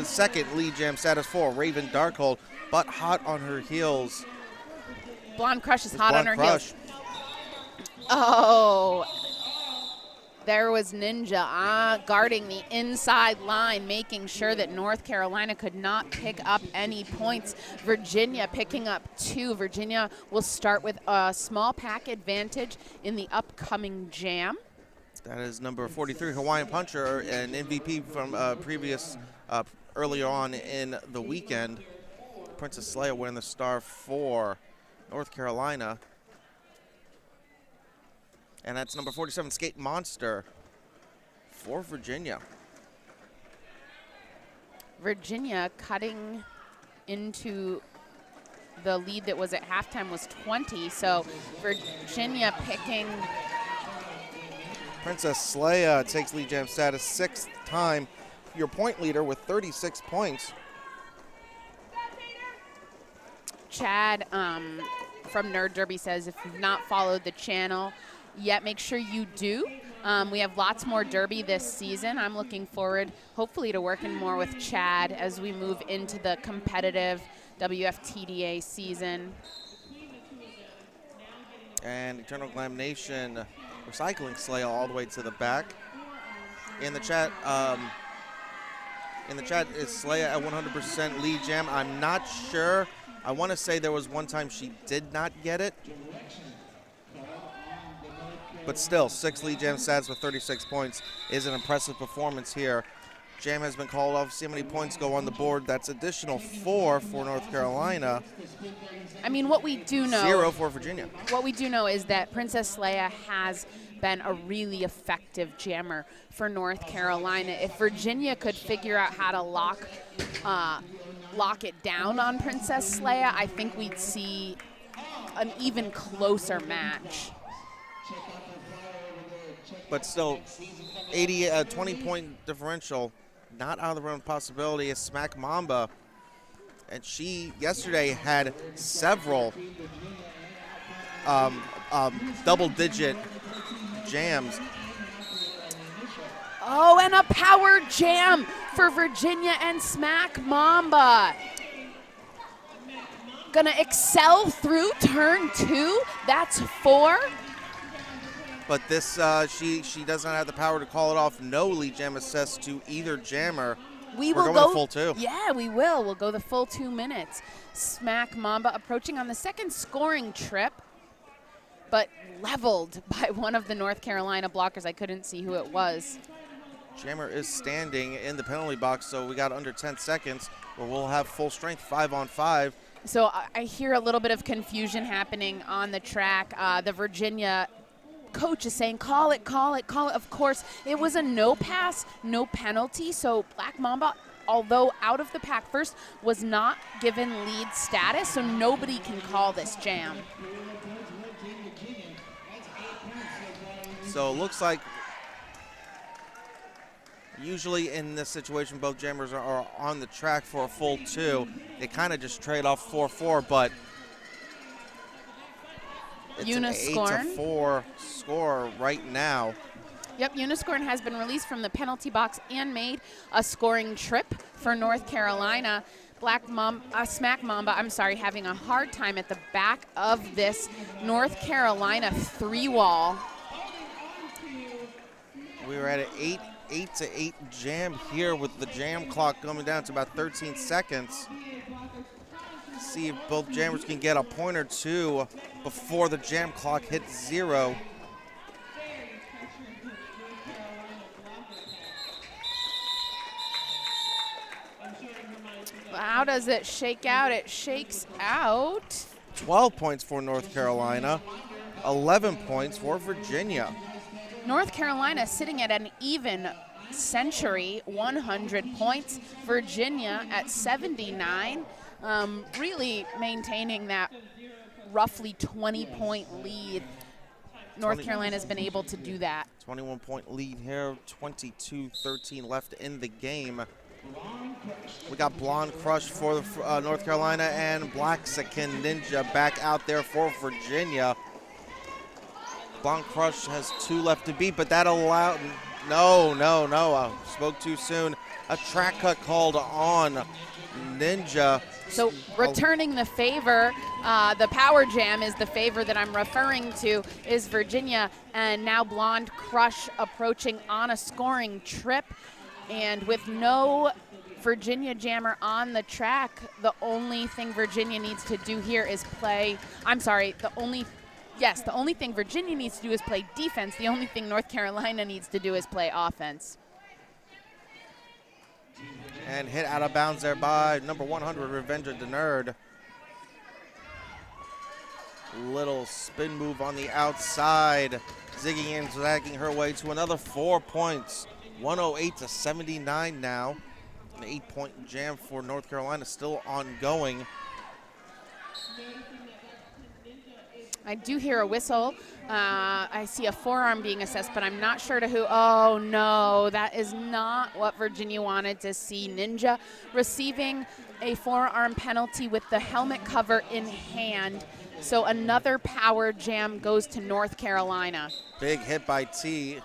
second lead jam status for Raven Darkhold, but hot on her heels. Blonde Crush is hot on her heels. Oh. There was Ninja guarding the inside line, making sure that North Carolina could not pick up any points. Virginia picking up 2. Virginia will start with a small pack advantage in the upcoming jam. That is number 43, Hawaiian Puncher, an MVP from previous earlier on in the weekend. Princess Leia winning the star for North Carolina. And that's number 47, Skate Monster for Virginia. Virginia cutting into the lead that was at halftime was 20. So Virginia picking. Princess Leia takes lead jam status, 6th time your point leader with 36 points. Chad from Nerd Derby says, if you've not followed the channel yet, make sure you do. We have lots more Derby this season. I'm looking forward, hopefully, to working more with Chad as we move into the competitive WFTDA season. And Eternal Glam Nation recycling Slayer all the way to the back. In the chat is Slayer at 100% lead jam. I'm not sure. I want to say there was one time she did not get it. But still, 6 lead jam stats with 36 points is an impressive performance here. Jam has been called off. See how many points go on the board. That's additional 4 for North Carolina. I mean, what we do know. 0 for Virginia. What we do know is that Princess Leia has been a really effective jammer for North Carolina. If Virginia could figure out how to lock it down on Princess Leia, I think we'd see an even closer match. But still, 20-point differential, not out of the realm of possibility is Smack Mamba. And she yesterday had several double-digit jams. Oh, and a power jam for Virginia and Smack Mamba. Gonna excel through turn 2. That's 4. But this, she does not have the power to call it off. No lead jam assist to either jammer. We're going go the full 2. Yeah, we will. We'll go the full 2 minutes. Smack Mamba approaching on the second scoring trip, but leveled by one of the North Carolina blockers. I couldn't see who it was. Jammer is standing in the penalty box, so we got under 10 seconds where we'll have full strength 5-on-5. So I hear a little bit of confusion happening on the track. The Virginia coach is saying, call it, call it, call it. Of course, it was a no pass, no penalty. So Black Mamba, although out of the pack first, was not given lead status, so nobody can call this jam. So it looks like usually in this situation, both jammers are on the track for a full 2. They kind of just trade off 4-4, but it's an 8-4 score right now. Yep, Uniscorn has been released from the penalty box and made a scoring trip for North Carolina. Smack Mamba, having a hard time at the back of this North Carolina 3-wall. We were at an 8-8 jam here with the jam clock coming down to about 13 seconds. See if both jammers can get a point or two before the jam clock hits 0. How does it shake out? It shakes out 12 points for North Carolina, 11 points for Virginia. North Carolina sitting at an even century, 100 points. Virginia at 79, really maintaining that roughly 20-point lead. North Carolina's been able to do that. 21-point lead here, 22-13 left in the game. We got Blonde Crush for North Carolina and Blaxican Ninja back out there for Virginia. Blonde Crush has 2 left to beat, but that allowed, no, I spoke too soon. A track cut called on Ninja. So returning the favor, the power jam is the favor that I'm referring to, is Virginia, and now Blonde Crush approaching on a scoring trip. And with no Virginia jammer on the track, the only thing Virginia needs to do here is play, the only thing Virginia needs to do is play defense. The only thing North Carolina needs to do is play offense. And hit out of bounds there by number 100, Revenge of the Nerd. Little spin move on the outside. Zigging in, zagging her way to another 4 points. 108 to 79 now. An 8-point jam for North Carolina still ongoing. I do hear a whistle. I see a forearm being assessed, but I'm not sure to who. Oh, no, that is not what Virginia wanted to see. Ninja receiving a forearm penalty with the helmet cover in hand. So another power jam goes to North Carolina. Big hit by T.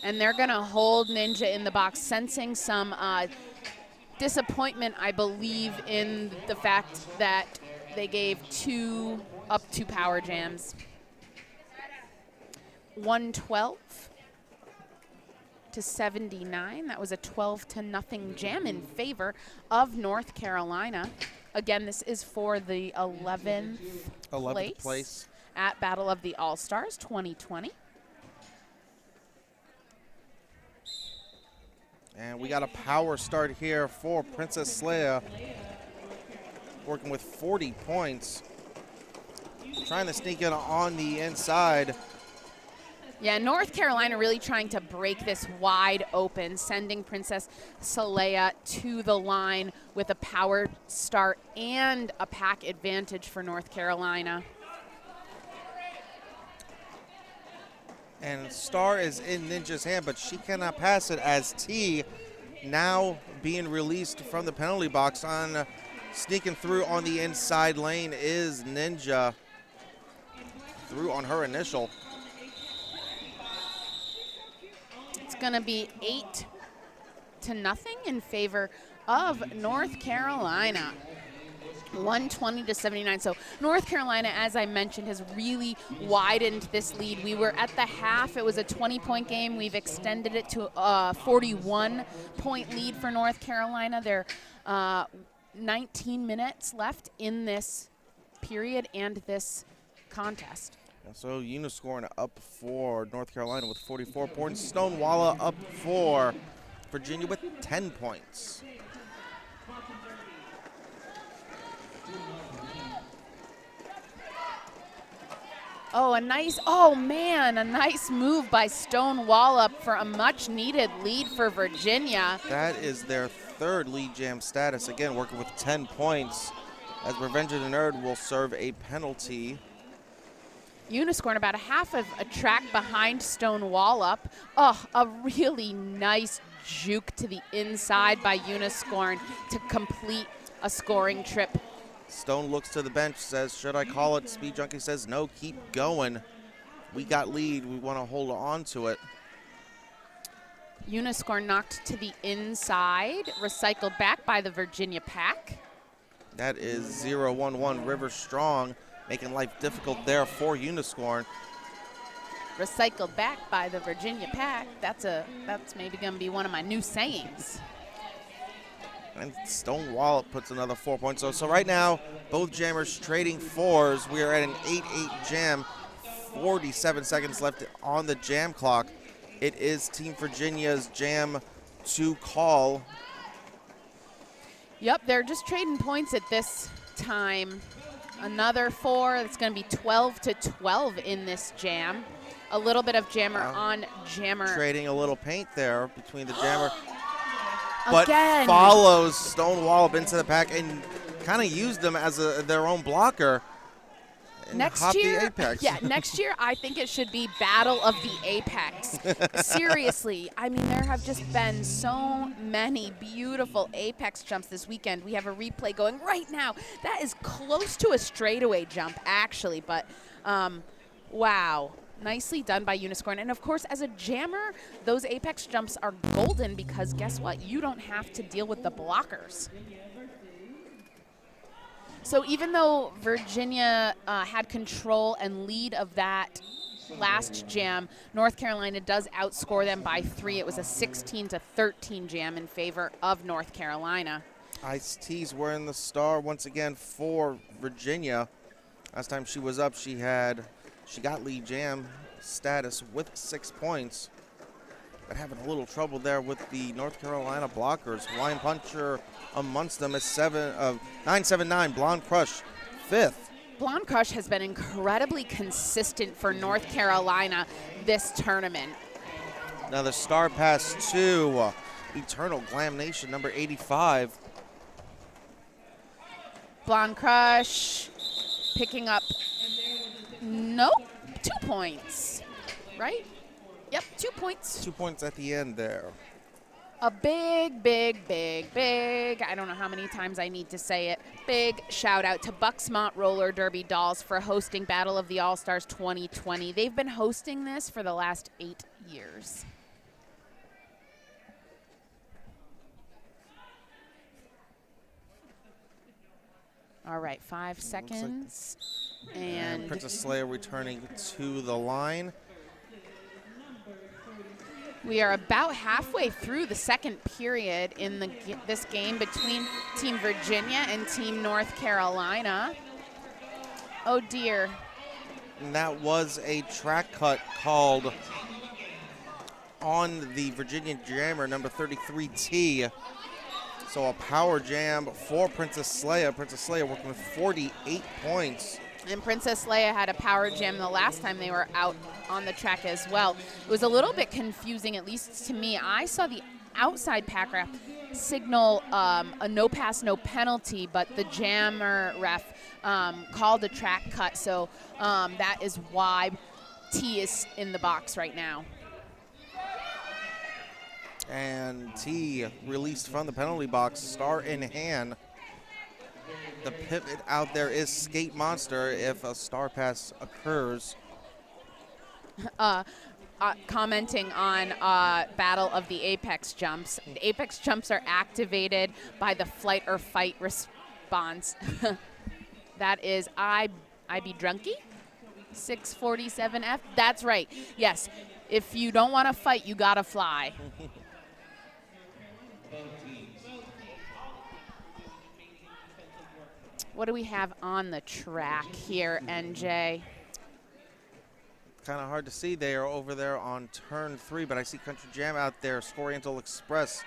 And they're going to hold Ninja in the box, sensing some disappointment, I believe, in the fact that they gave up two power jams. 112 to 79. That was a 12-0 jam in favor of North Carolina. Again, this is for the 11th place at Battle of the All-Stars 2020. And we got a power start here for Princess Leia, working with 40 points. Trying to sneak in on the inside. Yeah, North Carolina really trying to break this wide open, sending Princess Leia to the line with a power start and a pack advantage for North Carolina. And Star is in Ninja's hand, but she cannot pass it as T now being released from the penalty box. On sneaking through on the inside lane is Ninja. Through on her initial. It's going to be 8-0 in favor of North Carolina. 120 to 79. So North Carolina, as I mentioned, has really widened this lead. We were at the half. It was a 20-point game. We've extended it to a 41-point lead for North Carolina. There are 19 minutes left in this period and this contest. So Uniscoring up for North Carolina with 44 points. Stonewalla up for Virginia with 10 points. Oh, a nice move by Stonewalla for a much-needed lead for Virginia. That is their third lead jam status. Again, working with 10 points, as Revenge of the Nerd will serve a penalty. Uniscoring about a half of a track behind Stonewalla. Oh, a really nice juke to the inside by Uniscoring to complete a scoring trip. Stone looks to the bench, says, should I call it? Speed Junkie says, no, keep going. We got lead. We want to hold on to it. Uniscore knocked to the inside, recycled back by the Virginia pack. That is 0-1-1 River Strong, making life difficult there for Uniscorn. Recycled back by the Virginia pack. That's maybe going to be one of my new sayings. And Stonewalla puts another 4 points. So right now, both jammers trading fours. We are at an 8-8 jam. 47 seconds left on the jam clock. It is Team Virginia's jam to call. Yep, they're just trading points at this time. Another 4. It's going to be 12-12 in this jam. A little bit of jammer on jammer. Trading a little paint there between the jammer. But Again. Follows Stonewalla into the pack and kind of used them as their own blocker. Next year, the apex. Yeah, next year I think it should be Battle of the Apex. Seriously, I mean, there have just been so many beautiful apex jumps this weekend. We have a replay going right now. That is close to a straightaway jump, actually, but wow. Nicely done by Unicorn. And of course, as a jammer, those apex jumps are golden because guess what? You don't have to deal with the blockers. So even though Virginia had control and lead of that last jam, North Carolina does outscore them by 3. It was a 16-13 jam in favor of North Carolina. Ice-T's wearing the star once again for Virginia. Last time she was up, she got lead jam status with 6 points, but having a little trouble there with the North Carolina blockers. Hawaiian Puncher amongst them is 979. Blonde Crush 5th. Blonde Crush has been incredibly consistent for North Carolina this tournament. Now the star pass to Eternal Glam Nation, number 85. Blonde Crush picking up, nope, 2 points, right? Yep, 2 points. 2 points at the end there. A big, I don't know how many times I need to say it, big shout out to Bucksmont Roller Derby Dolls for hosting Battle of the All-Stars 2020. They've been hosting this for the last 8 years. All right, 5 seconds. And Princess Leia returning to the line. We are about halfway through the second period in this game between Team Virginia and Team North Carolina. Oh dear. And that was a track cut called on the Virginia Jammer, number 33T. So a power jam for Princess Leia. Princess Leia working with 48 points. And Princess Leia had a power jam the last time they were out on the track as well. It was a little bit confusing, at least to me. I saw the outside pack ref signal a no pass, no penalty, but the jammer ref called a track cut. So that is why T is in the box right now. And T released from the penalty box, star in hand. The pivot out there is Skate Monster if a star pass occurs. Commenting on Battle of the Apex Jumps. The Apex Jumps are activated by the flight or fight response. That is I Be Drunky, 647F. That's right. Yes, if you don't want to fight, you gotta fly. What do we have on the track here, NJ? Kind of hard to see. They are over there on turn 3, but I see Country Jam out there, Oriental Express,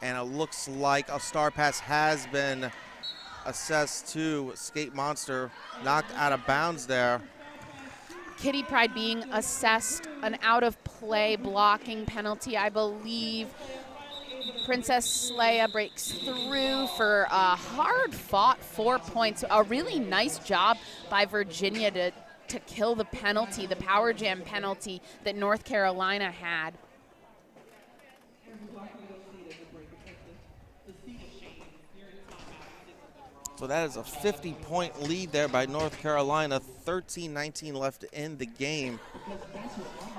and it looks like a star pass has been assessed to Skate Monster, knocked out of bounds there. Kitty Pride being assessed an out-of-play blocking penalty, I believe. Princess Leia breaks through for a hard-fought 4 points. A really nice job by Virginia to kill the penalty, the power jam penalty that North Carolina had. So that is a 50-point lead there by North Carolina. 13-19 left in the game.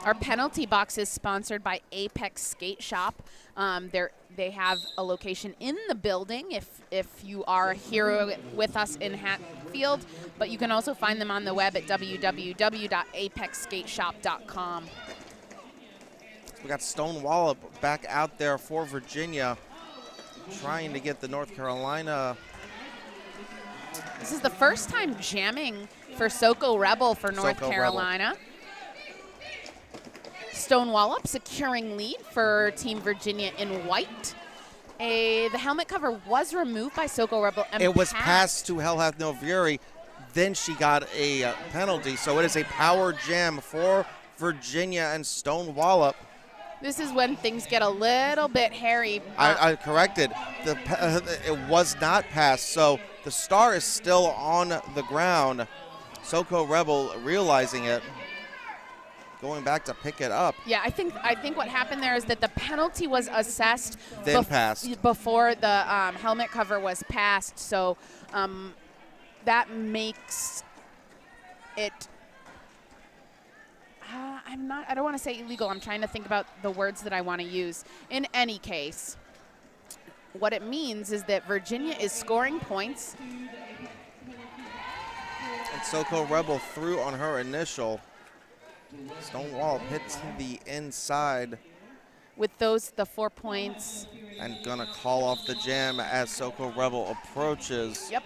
Our penalty box is sponsored by Apex Skate Shop. They have a location in the building if you are here with us in Hatfield, but you can also find them on the web at www.apexskateshop.com. We got Stone Wallop back out there for Virginia, trying to get the North Carolina. This is the first time jamming for Soko Rebel for North Carolina. Rebel. Stone Wallop securing lead for Team Virginia in white. The helmet cover was removed by Soko Rebel. And it was passed to Hell Hath No Fury. Then she got a penalty. So it is a power jam for Virginia and Stone Wallop. This is when things get a little bit hairy. I corrected. It was not passed. So the star is still on the ground. Soko Rebel realizing it, going back to pick it up. Yeah, I think what happened there is that the penalty was assessed then passed before the helmet cover was passed. So that makes it I don't want to say illegal. I'm trying to think about the words that I want to use. In any case, what it means is that Virginia is scoring points. And SoCo Rebel threw on her initial. Stonewall hits the inside. With the 4 points. And gonna call off the jam as SoCo Rebel approaches. Yep.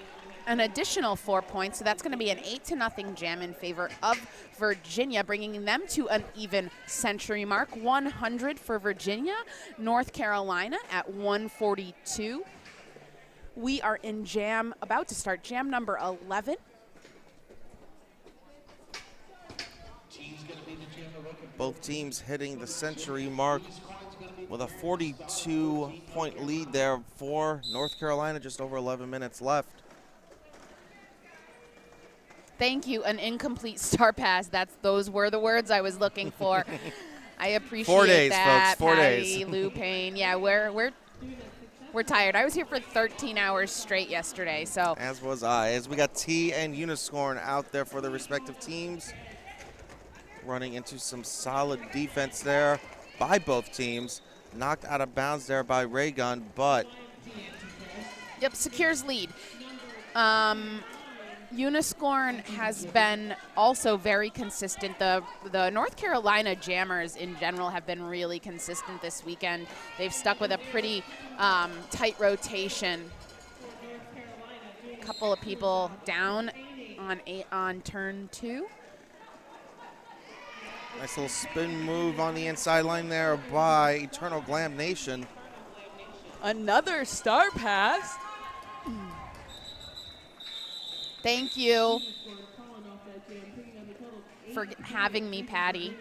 An additional 4 points, so that's going to be an 8-0 jam in favor of Virginia, bringing them to an even century mark. 100 for Virginia, North Carolina at 142. We are in jam, about to start jam number 11. Both teams hitting the century mark with a 42-point lead there for North Carolina, just over 11 minutes left. Thank you, an incomplete star pass. Those were the words I was looking for. I appreciate 4 days, that, folks, 4 Patty, days. Lou Payne. Yeah, we're tired. I was here for 13 hours straight yesterday, so. As was I. As we got T and Uniscorn out there for their respective teams. Running into some solid defense there by both teams. Knocked out of bounds there by Raygun, but. Yep, secures lead. Uniscorn has been also very consistent. The North Carolina Jammers in general have been really consistent this weekend. They've stuck with a pretty tight rotation. A couple of people down on turn 2. Nice little spin move on the inside line there by Eternal Glam Nation. Another star pass. Thank you for having me, Patty.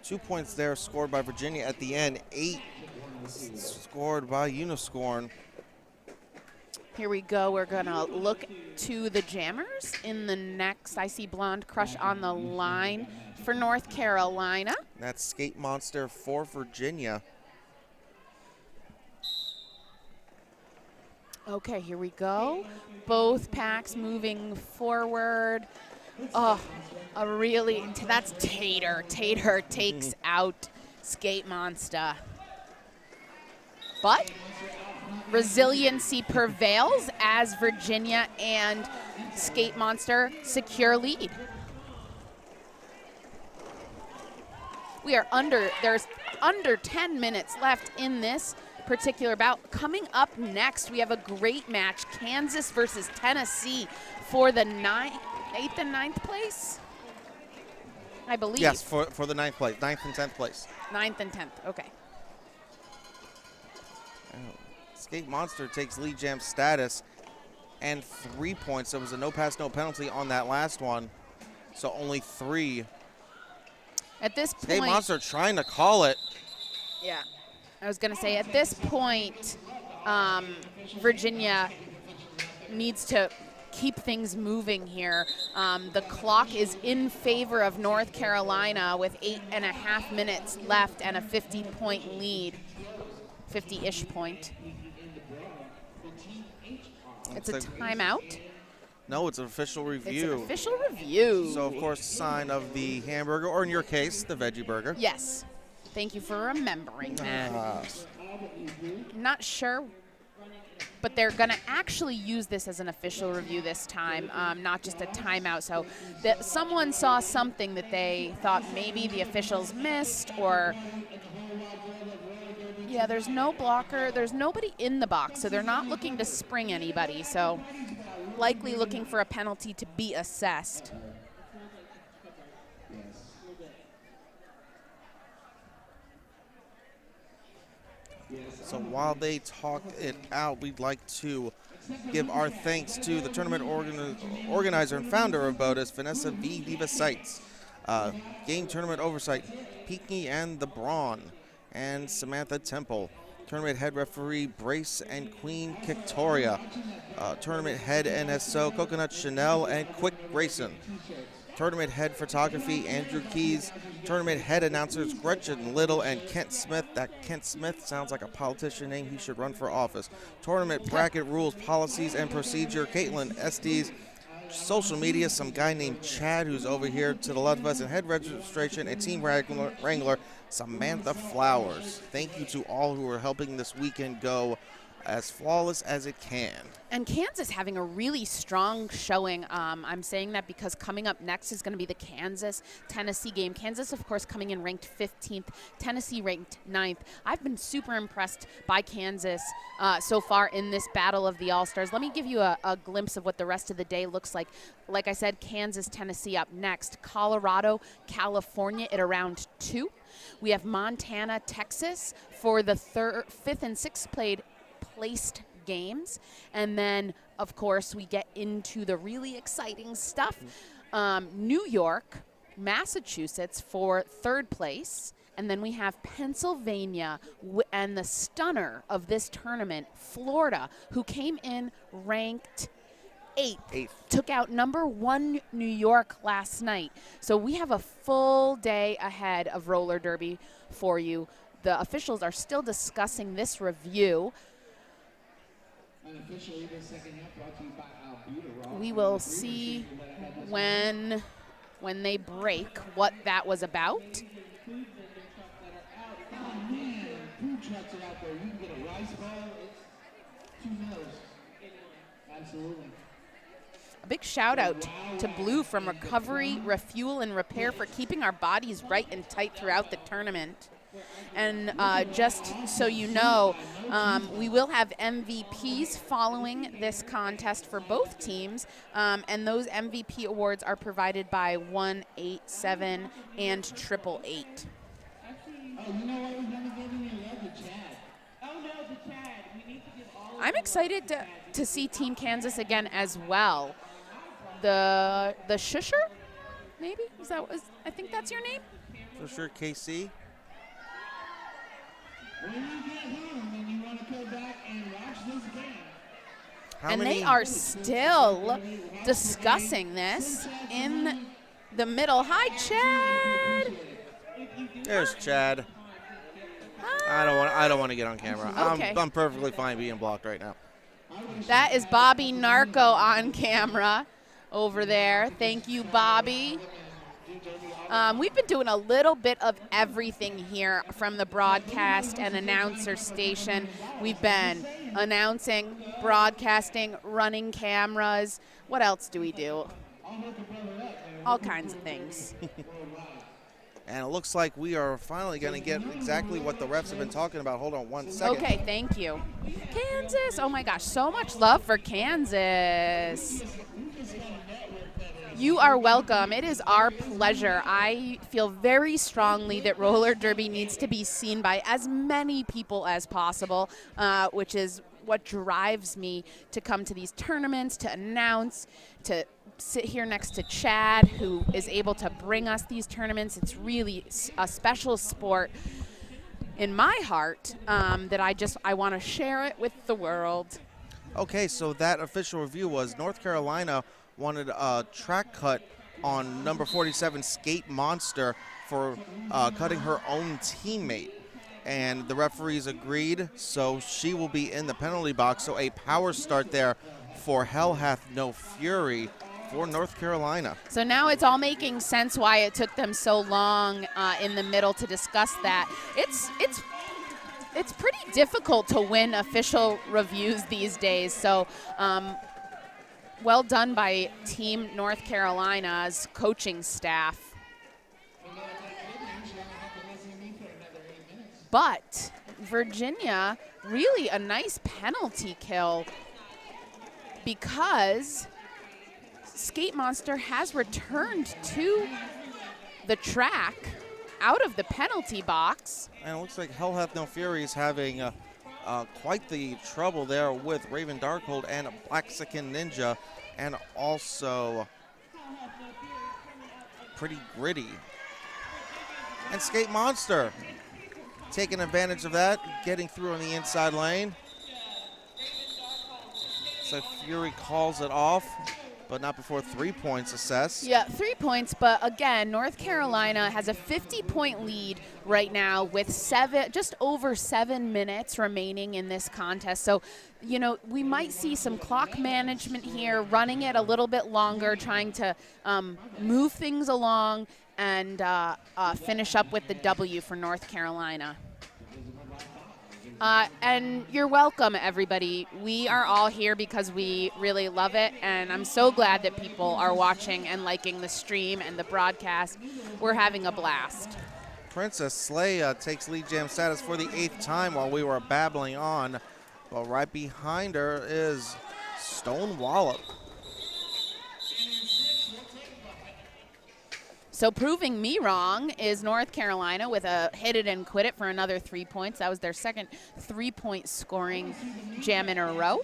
Two points there scored by Virginia at the end. 8 scored by Uniscorn. Here we go. We're going to look to the Jammers in the next. I see Blonde Crush on the line for North Carolina. That's Skate Monster for Virginia. Okay, here we go. Both packs moving forward. Oh, that's Tater. Tater takes out Skate Monster. But resiliency prevails as Virginia and Skate Monster secure lead. There's under 10 minutes left in this particular bout. Coming up next, we have a great match, Kansas versus Tennessee for the 8th and 9th place, I believe. Yes, for the 9th place, 9th and 10th place. 9th and 10th, okay. Skate Monster takes lead jam status and 3 points. There was a no pass, no penalty on that last one, so only 3. At this point, Skate Monster trying to call it. Yeah. I was going to say, at this point, Virginia needs to keep things moving here. The clock is in favor of North Carolina with 8.5 minutes left and a 50-point lead, 50-ish point. It's a timeout. No, it's an official review. It's an official review. So, of course, sign of the hamburger, or in your case, the veggie burger. Yes. Thank you for remembering that. I'm not sure, but they're going to actually use this as an official review this time, not just a timeout. So someone saw something that they thought maybe the officials missed, or yeah, there's no blocker. There's nobody in the box, so they're not looking to spring anybody. So likely looking for a penalty to be assessed. So while they talk it out, we'd like to give our thanks to the tournament organizer and founder of BOTAS, Vanessa V. Diva Sites, game tournament oversight, Peaky and the Brawn, and Samantha Temple, tournament head referee Brace and Queen Victoria, tournament head NSO Coconut Chanel and Quick Grayson, tournament head photography Andrew Keys, tournament head announcers Gretchen Little and Kent Smith. That Kent Smith sounds like a politician name. He should run for office. Tournament bracket rules, policies, and procedure Caitlin Estes, social media, some guy named Chad who's over here to the left of us, and head registration and team wrangler Samantha Flowers. Thank you to all who are helping this weekend go as flawless as it can. And Kansas having a really strong showing. I'm saying that because coming up next is going to be the Kansas-Tennessee game. Kansas, of course, coming in ranked 15th. Tennessee ranked 9th. I've been super impressed by Kansas so far in this battle of the All-Stars. Let me give you a glimpse of what the rest of the day looks like. Like I said, Kansas-Tennessee up next. Colorado, California at around 2. We have Montana, Texas for the 5th and 6th placed games, and then of course we get into the really exciting stuff. New York, Massachusetts for 3rd place, and then we have Pennsylvania and the stunner of this tournament, Florida, who came in ranked 8th. Took out number 1 New York last night. So we have a full day ahead of roller derby for you. The officials are still discussing this review. We will see when they break what that was about. A big shout out to Blue from Recovery, Refuel, and Repair for keeping our bodies right and tight throughout the tournament. And just so you know, we will have MVPs following this contest for both teams, and those MVP awards are provided by 187 and 888. I'm excited to see Team Kansas again as well. The Shusher, maybe? I think that's your name? Shusher KC. And they are still discussing this in the middle. Hi, Chad. There's Chad. Hi. I don't want to get on camera. Okay. I'm perfectly fine being blocked right now. That is Bobby Narco on camera over there. Thank you, Bobby. We've been doing a little bit of everything here from the broadcast and announcer station. We've been announcing, broadcasting, running cameras. What else do we do? All kinds of things. And it looks like we are finally going to get exactly what the refs have been talking about. Hold on one second. Okay, thank you. Kansas. Oh, my gosh. So much love for Kansas. You are welcome. It is our pleasure. I feel very strongly that roller derby needs to be seen by as many people as possible, which is what drives me to come to these tournaments, to announce, to sit here next to Chad, who is able to bring us these tournaments. It's really a special sport in my heart that I want to share it with the world. Okay, so that official review was North Carolina wanted a track cut on number 47, Skate Monster, for cutting her own teammate. And the referees agreed, so she will be in the penalty box. So a power start there for Hell Hath No Fury for North Carolina. So now it's all making sense why it took them so long in the middle to discuss that. It's pretty difficult to win official reviews these days. So well done by Team North Carolina's coaching staff. But Virginia, really a nice penalty kill because Skate Monster has returned to the track out of the penalty box. And it looks like Hell Hath No Fury is having quite the trouble there with Raven Darkhold and Blaxican Ninja, and also Pretty Gritty. And Skate Monster taking advantage of that, getting through on the inside lane. So Fury calls it off, but not before 3 points assessed. Yeah, 3 points, but again, North Carolina has a 50-point lead right now with just over 7 minutes remaining in this contest. So, you know, we might see some clock management here, running it a little bit longer, trying to move things along and finish up with the W for North Carolina. And you're welcome, everybody. We are all here because we really love it, and I'm so glad that people are watching and liking the stream and the broadcast. We're having a blast. Princess Leia takes lead jam status for the 8th time while we were babbling on. Well, right behind her is Stone Wallop. So proving me wrong is North Carolina with a hit it and quit it for another 3 points. That was their second 3-point scoring jam in a row.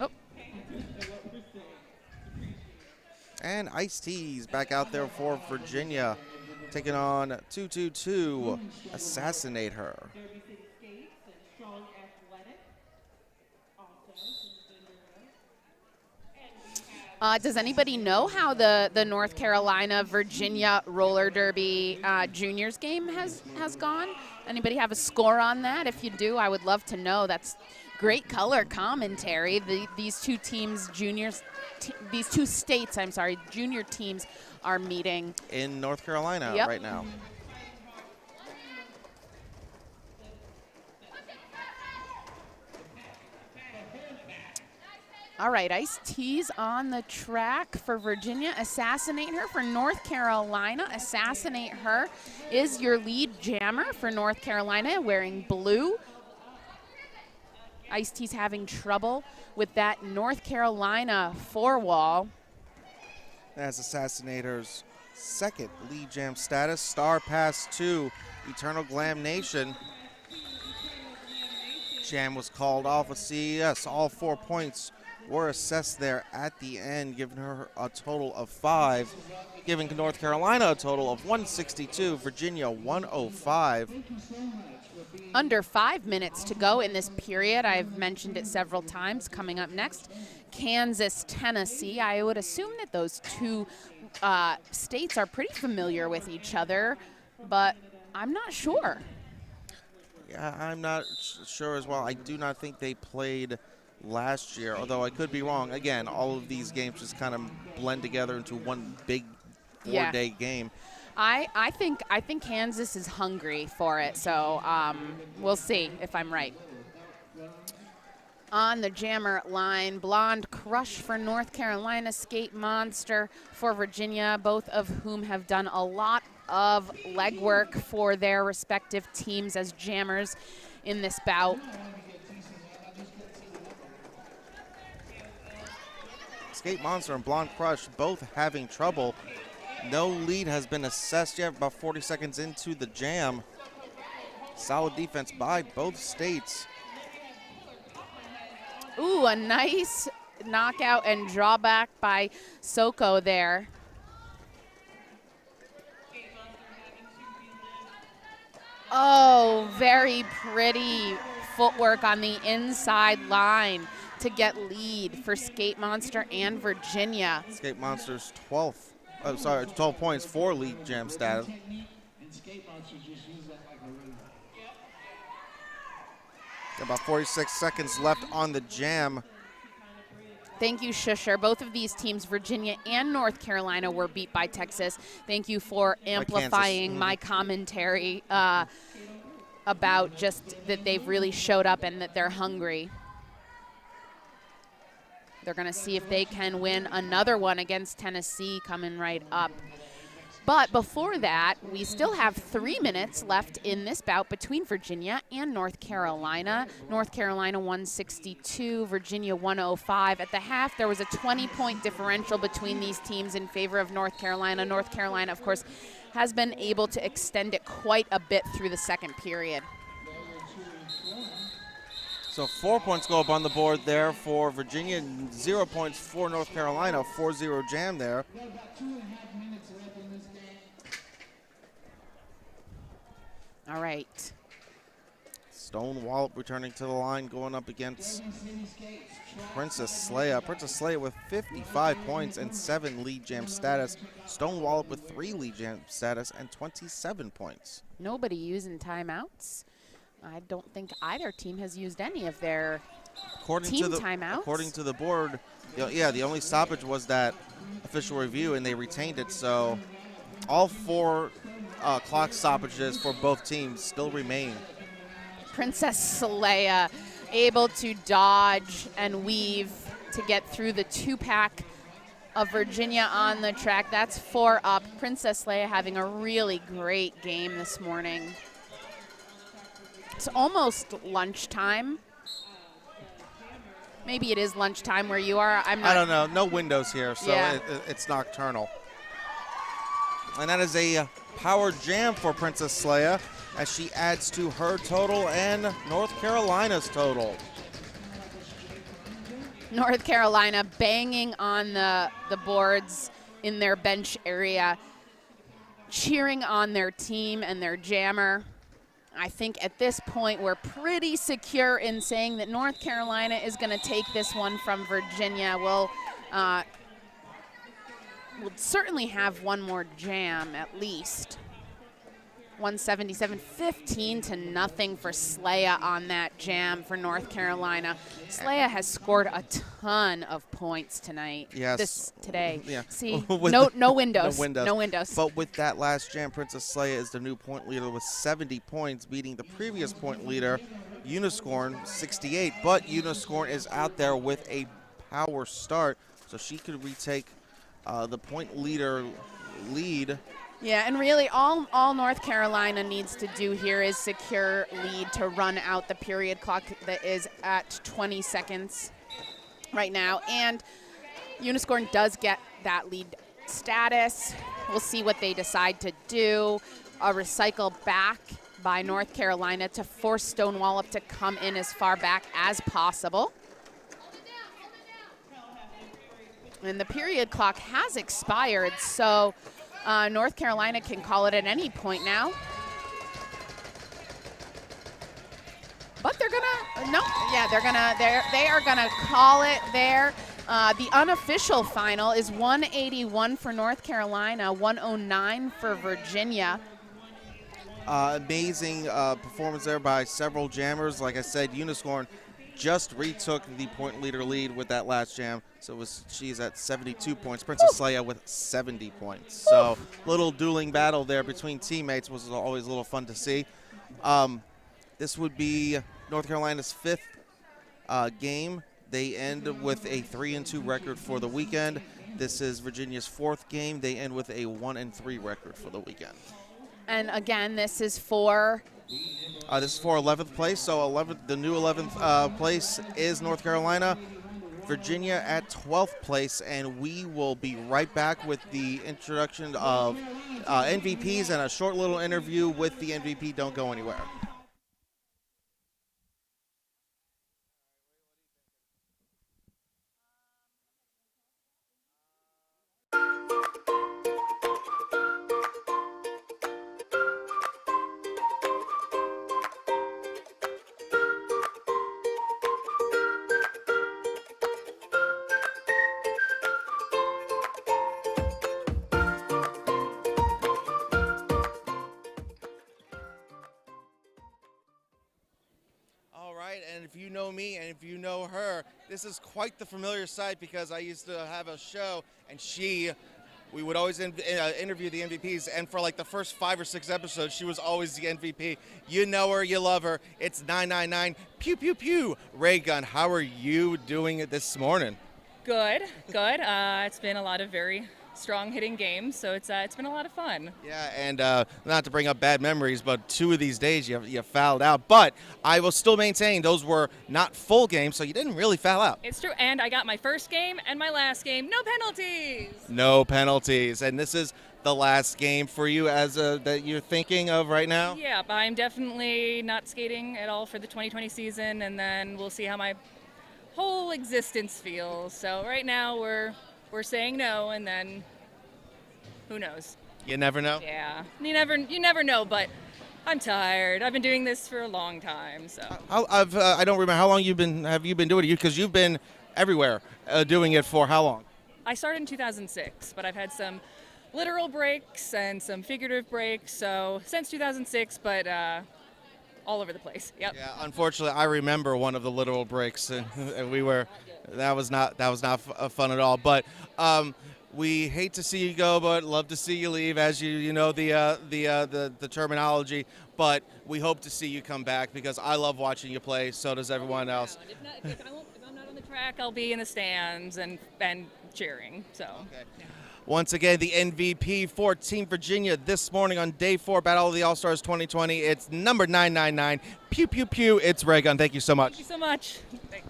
Oh. And Ice-T's back out there for Virginia, taking on 222, Assassinate Her. Does anybody know how the North Carolina-Virginia roller derby juniors game has gone? Anybody have a score on that? If you do, I would love to know. That's great color commentary. These two teams, these two states, I'm sorry, junior teams are meeting in North Carolina right now. All right, Ice-T's on the track for Virginia. Assassinate Her for North Carolina. Assassinate Her is your lead jammer for North Carolina, wearing blue. Ice-T's having trouble with that North Carolina four-wall. That's Assassinate Her's second lead jam status. Star Pass 2, Eternal Glam Nation. Jam was called off with CES. All 4 points were assessed there at the end, giving her a total of 5, giving North Carolina a total of 162, Virginia 105. Under 5 minutes to go in this period. I've mentioned it several times. Coming up next, Kansas, Tennessee. I would assume that those two states are pretty familiar with each other, but I'm not sure. Yeah, I'm not sure as well. I do not think they played last year, although I could be wrong. Again, all of these games just kind of blend together into one big 4-day game. I think Kansas is hungry for it, so we'll see if I'm right. On the jammer line, Blonde Crush for North Carolina, Skate Monster for Virginia, both of whom have done a lot of legwork for their respective teams as jammers in this bout. Skate Monster and Blonde Crush both having trouble. No lead has been assessed yet, about 40 seconds into the jam. Solid defense by both states. Ooh, a nice knockout and drawback by Soko there. Oh, very pretty footwork on the inside line to get lead for Skate Monster and Virginia. Skate Monster's 12 points for lead jam status. About 46 seconds left on the jam. Thank you, Shusher. Both of these teams, Virginia and North Carolina, were beat by Texas. Thank you for amplifying my commentary about just that they've really showed up and that they're hungry. They're going to see if they can win another one against Tennessee coming right up. But before that, we still have 3 minutes left in this bout between Virginia and North Carolina. North Carolina 162, Virginia 105. At the half, there was a 20-point differential between these teams in favor of North Carolina. North Carolina, of course, has been able to extend it quite a bit through the second period. So 4 points go up on the board there for Virginia, 0 points for North Carolina, 4-0 jam there. All right. Stone Wallop returning to the line, going up against Princess Leia. Princess Leia with 55 points and 7 lead jam status. Stone Wallop with 3 lead jam status and 27 points. Nobody using timeouts. I don't think either team has used any of their team timeouts. According to the board, yeah, the only stoppage was that official review, and they retained it. So all 4 clock stoppages for both teams still remain. Princess Leia able to dodge and weave to get through the 2-pack of Virginia on the track. That's 4 up. Princess Leia having a really great game this morning. It's almost lunchtime. Maybe it is lunchtime where you are. I don't know. No windows here, so yeah. It's nocturnal. And that is a power jam for Princess Leia as she adds to her total and North Carolina's total. North Carolina banging on the boards in their bench area, cheering on their team and their jammer. I think at this point we're pretty secure in saying that North Carolina is going to take this one from Virginia. We'll certainly have one more jam at least. 177, 15-0 for Sleia on that jam for North Carolina. Sleia has scored a ton of points tonight. Yes. Today. Yeah. See, no windows. No windows. No windows. But with that last jam, Princess Leia is the new point leader with 70 points, beating the previous point leader, Uniscorn, 68. But Uniscorn is out there with a power start, so she could retake the point leader lead. Yeah, and really all North Carolina needs to do here is secure lead to run out the period clock that is at 20 seconds right now. And Uniscorn does get that lead status. We'll see what they decide to do. A recycle back by North Carolina to force Stone Wallop to come in as far back as possible. And the period clock has expired, so North Carolina can call it at any point now. But they're gonna, no, yeah, they are gonna call it there. The unofficial final is 181 for North Carolina, 109 for Virginia. Amazing performance there by several jammers. Like I said, Uniscorn just retook the point leader lead with that last jam. So she's at 72 points. Princess Leia with 70 points. So little dueling battle there between teammates was always a little fun to see. This would be North Carolina's 5th game. They end with a 3-2 record for the weekend. This is Virginia's 4th game. They end with a 1-3 record for the weekend. And again, this is for 11th place. So the new 11th place is North Carolina. Virginia at 12th place, and we will be right back with the introduction of MVPs and a short little interview with the MVP. Don't go anywhere. And if you know me and if you know her, this is quite the familiar sight because I used to have a show and we would always interview the MVPs, and for like the first 5 or 6 episodes, she was always the MVP. You know her, you love her. It's 999 Pew Pew Pew. Ray Gun, how are you doing it this morning? Good. It's been a lot of very strong hitting games, so it's been a lot of fun. Yeah, and not to bring up bad memories, but 2 of these days you fouled out. But I will still maintain those were not full games, so you didn't really foul out. It's true, and I got my first game and my last game, no penalties. No penalties, and this is the last game for you as that you're thinking of right now? Yeah, but I'm definitely not skating at all for the 2020 season, and then we'll see how my whole existence feels. So right now we're saying no, and then who knows? You never know? Yeah, you never know, but I'm tired. I've been doing this for a long time, so. I don't remember how long have you been doing it? Because you've been everywhere doing it for how long? I started in 2006, but I've had some literal breaks and some figurative breaks, so since 2006, but all over the place. Yep. Yeah, unfortunately, I remember one of the literal breaks, and that was not fun at all. But we hate to see you go, but love to see you leave, as you know the terminology. But we hope to see you come back because I love watching you play. So does everyone else. If I'm not on the track, I'll be in the stands and cheering. So. Okay. Once again, the MVP for Team Virginia this morning on Day 4 Battle of the All-Stars 2020. It's number 999. Pew, pew, pew. It's Ray Gun. Thank you so much. Thank you so much. Thanks.